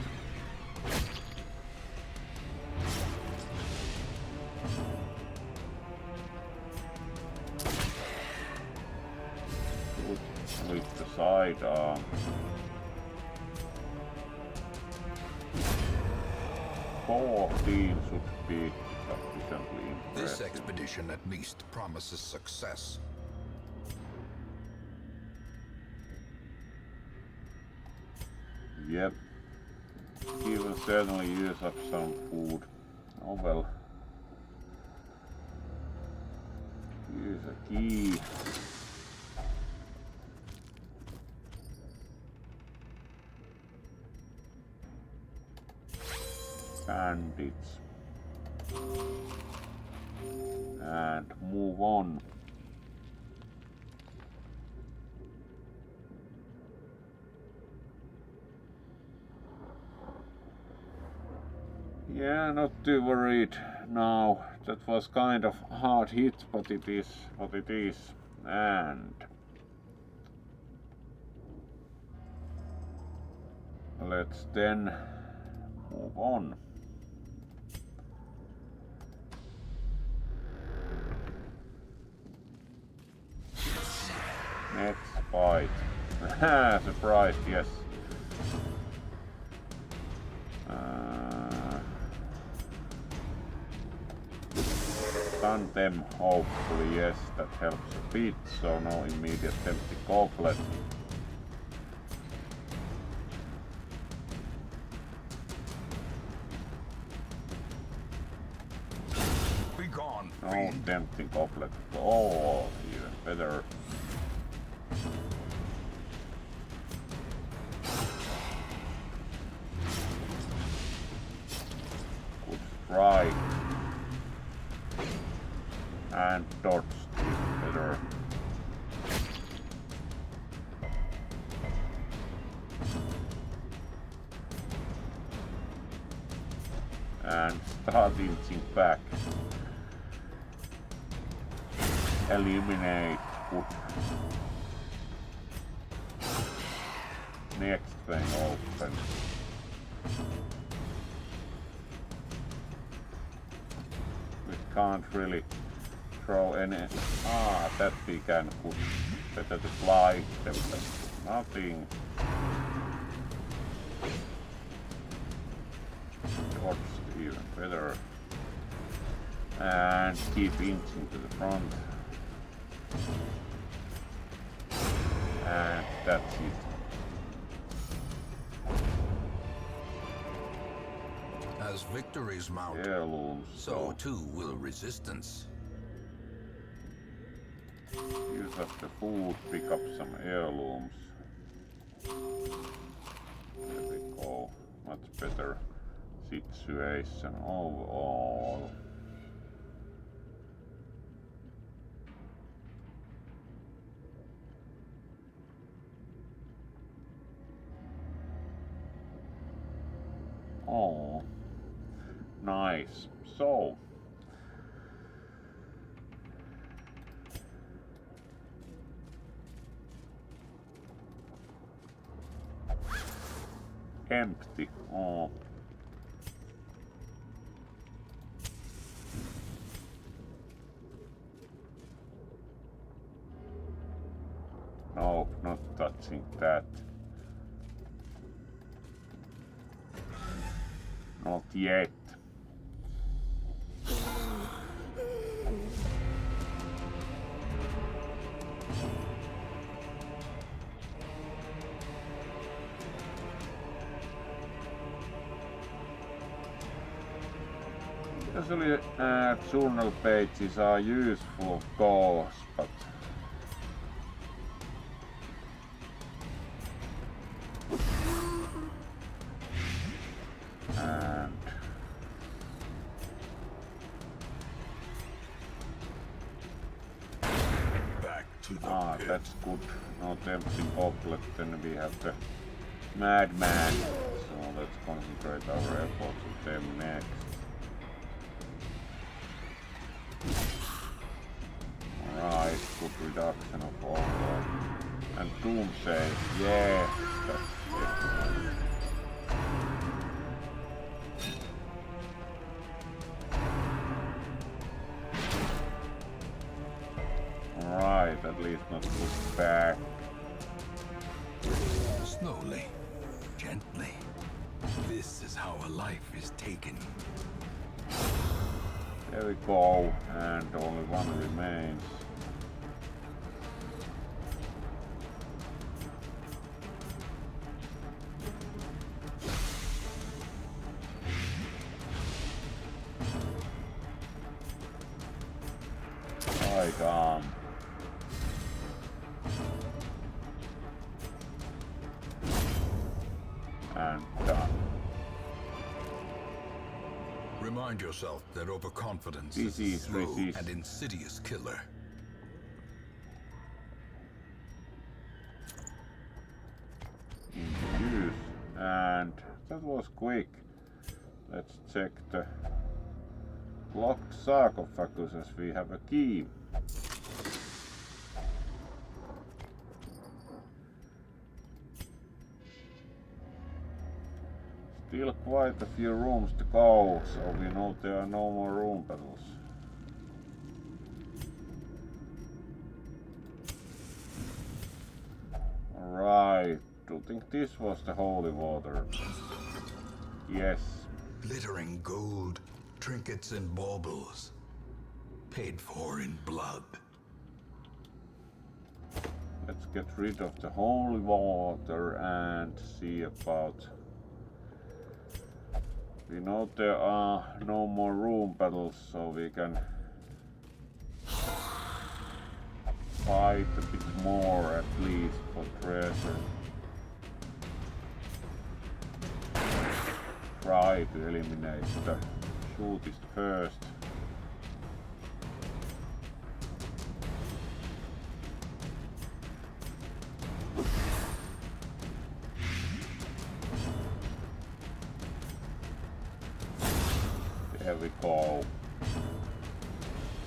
Good with the sidearm. Core team should be sufficiently impressive. This expedition at least promises success. Yep. He will certainly use up some food. Oh well. Use a key. Bandits. And move on. Yeah, not too worried now. That was kind of hard hit, but it is what it is. And let's then move on. Next fight. Surprised, yes. Stun them, hopefully, yes, that helps a bit, so no immediate empty goblet. Be gone. No tempting goblet. Oh, even better. Good strike. And dodged even better. and start inching back. Eliminate. Good. Next thing open. We can't really throw any. Ah, that we can put. Better to fly them. Nothing. Dodge even better. And keep inching to the front. And that's it. As victories mount, Heirlooms. so too will resistance. Use up the food, pick up some heirlooms. There we go. Much better situation overall. Oh, nice. So, empty. Oh. No, not touching that. Not yet. Usually journal pages are useful, of course, but and Back to the pit. that's good. No tempting goblet, then we have the madman. So let's concentrate our efforts on them next. Alright, good reduction of overload. And doomsay, yeah, that's it. Alright, at least not push back. Slowly, gently. This is how a life is taken. There we go, and only one remains. Right, and done. Remind yourself that overconfidence This is a is slow resist. and insidious killer. Use, and that was quick. Let's check the locked sarcophagus as we have a key. Still quite a few rooms to go, so we know there are no more room battles. Alright, do you think this was the holy water? Yes. Glittering gold, trinkets and baubles. Paid for in blood. Let's get rid of the holy water and see about... We know there are no more room battles, so we can fight a bit more at least for treasure. Try to eliminate the shootist first. There we go.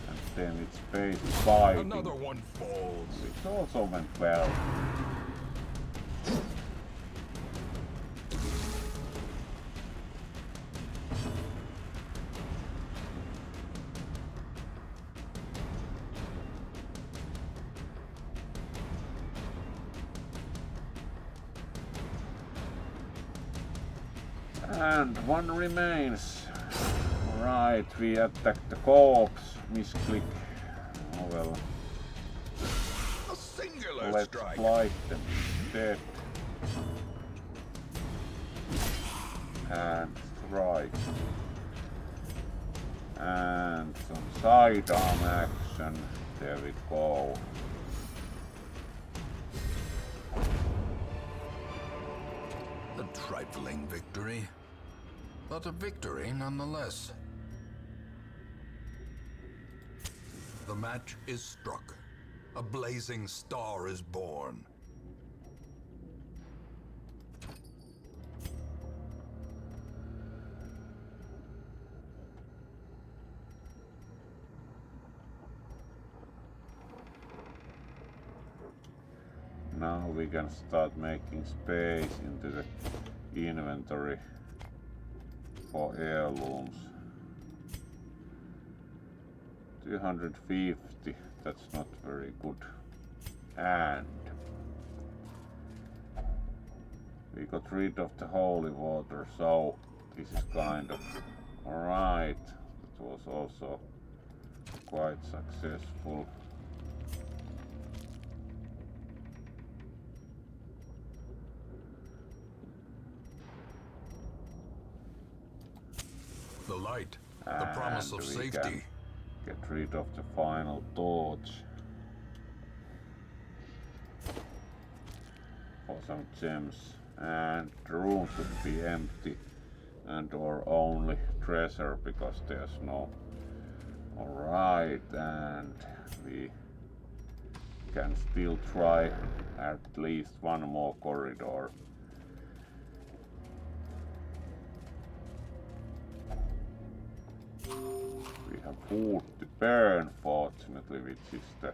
And then it's space fighting. Another one falls. Which also went well. And one remains. Right, we attack the corpse. Misclick. Oh well. A singular Let's strike. flight them instead. And strike. And some sidearm action. There we go. A trifling victory, but a victory nonetheless. The match is struck. A blazing star is born. Now we can start making space into the inventory for heirlooms. 250, that's not very good. And we got rid of the holy water, so this is kind of alright. It was also quite successful. The light, the promise of we safety. can get rid of the final torch for some gems, and the room should be empty and or only treasure because there's no. Alright, and we can still try at least one more corridor. We have food to burn, fortunately, which is the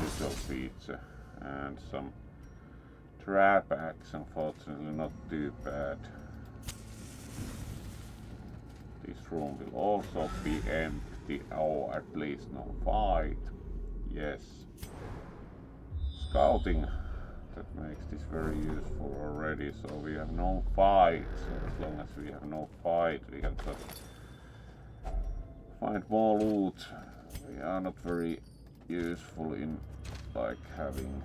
usual feature, and some trap action, fortunately not too bad. This room will also be empty, or at least no fight. Yes. Scouting, that makes this very useful already, so we have no fight. So as long as we have no fight, we can just find more loot. We are not very useful in like having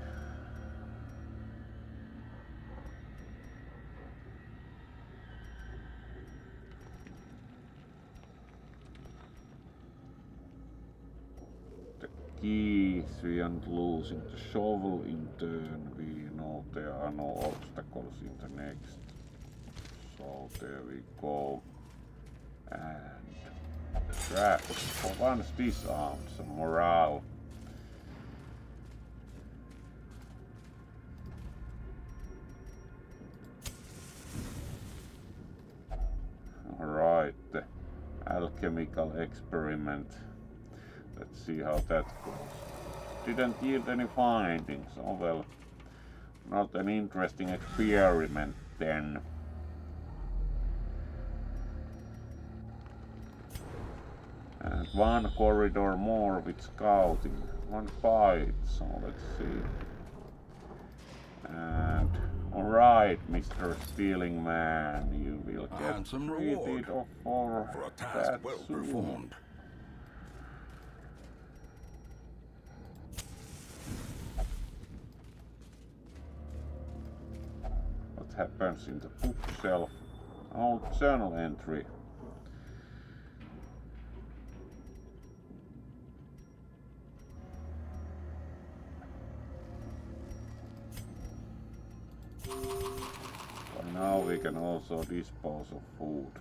the keys. We aren't losing the shovel in turn. We know there are no obstacles in the next. So there we go. And trap for once disarmed, some morale. Alright, the alchemical experiment. Let's see how that goes. Didn't yield any findings. Oh well, not an interesting experiment then. And one corridor more with scouting, one fight, so let's see. And alright, Mr. Stealing Man, you will A get handsome reward treated off for a task that well soon. performed. What happens in the bookshelf? Oh, journal entry. But now we can also dispose of food.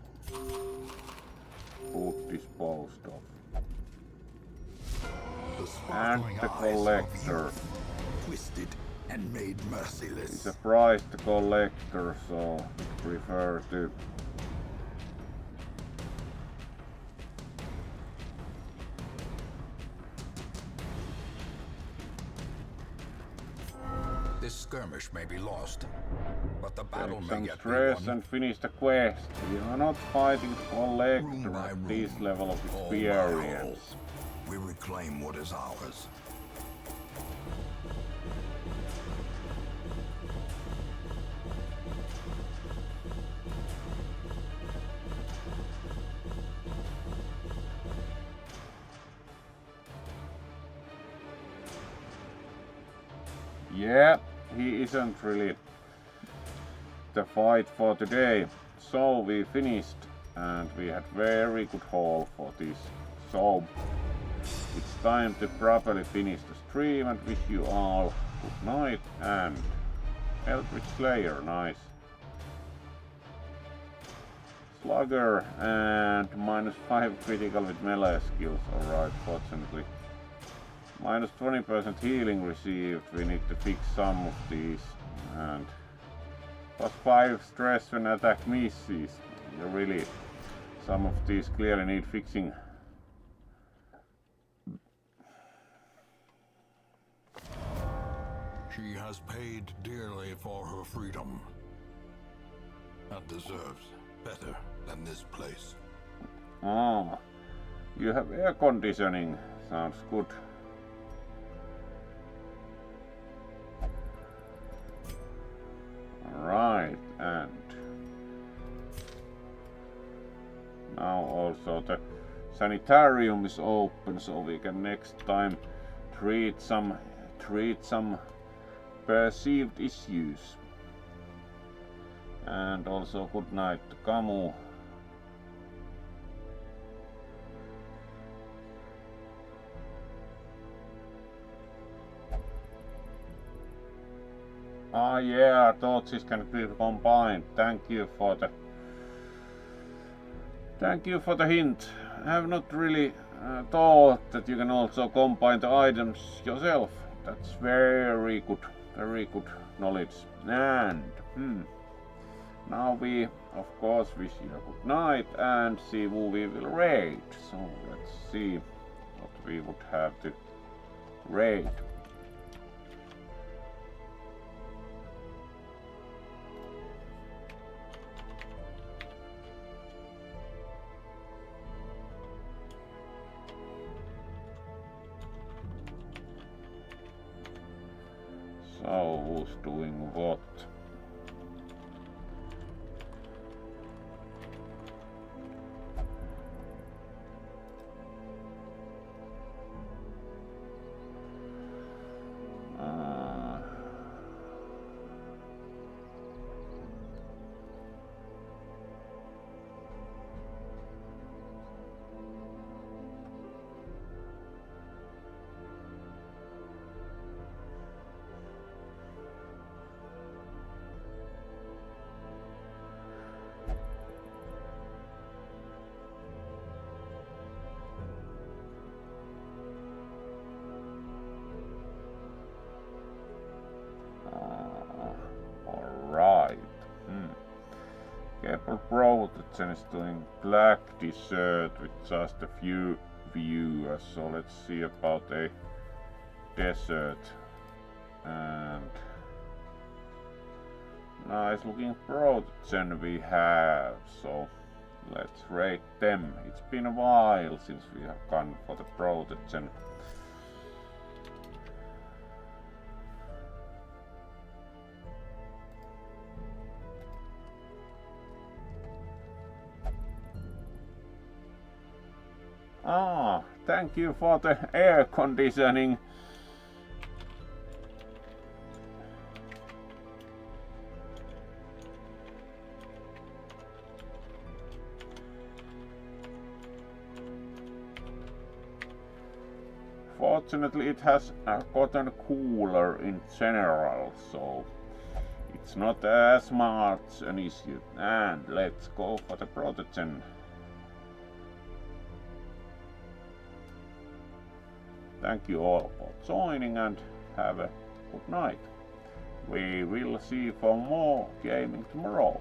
Food disposed of. The And sparkling the eyes collector. of youth, twisted and made merciless. It's a prize to collector, so prefer to This skirmish may be lost, but the battle Take may some yet be stress won. and finish the quest. We are not fighting for Lecter Room by at this room, level of hole by experience. hole, we reclaim what is ours. Yeah, he isn't really the fight for today. So we finished and we had very good haul for this. So it's time to properly finish the stream and wish you all good night and Eldritch Slayer, nice. Slugger and -5 critical with melee skills, alright, fortunately. -20% healing received, we need to fix some of these. And +5 stress when attack misses. Really, some of these clearly need fixing. She has paid dearly for her freedom and deserves better than this place. Ah, you have air conditioning, sounds good. Right, and now also the sanitarium is open, so we can next time treat some perceived issues. And also good night to Camu. Ah yeah, torches can be combined. Thank you for the hint. I have not really thought that you can also combine the items yourself. That's very good knowledge. And now we of course wish you a good night and see who we will raid. So let's see what we would have to raid. So who's doing what? Alright. Cable Protection is doing Black Desert with just a few viewers. So let's see about a desert. And nice looking Protection we have. So let's rate them. It's been a while since we have gone for the Protection. Ah, thank you for the air conditioning. Fortunately, it has gotten cooler in general, so it's not as much an issue. And let's go for the Protection. Thank you all for joining and have a good night. We will see you for more gaming tomorrow.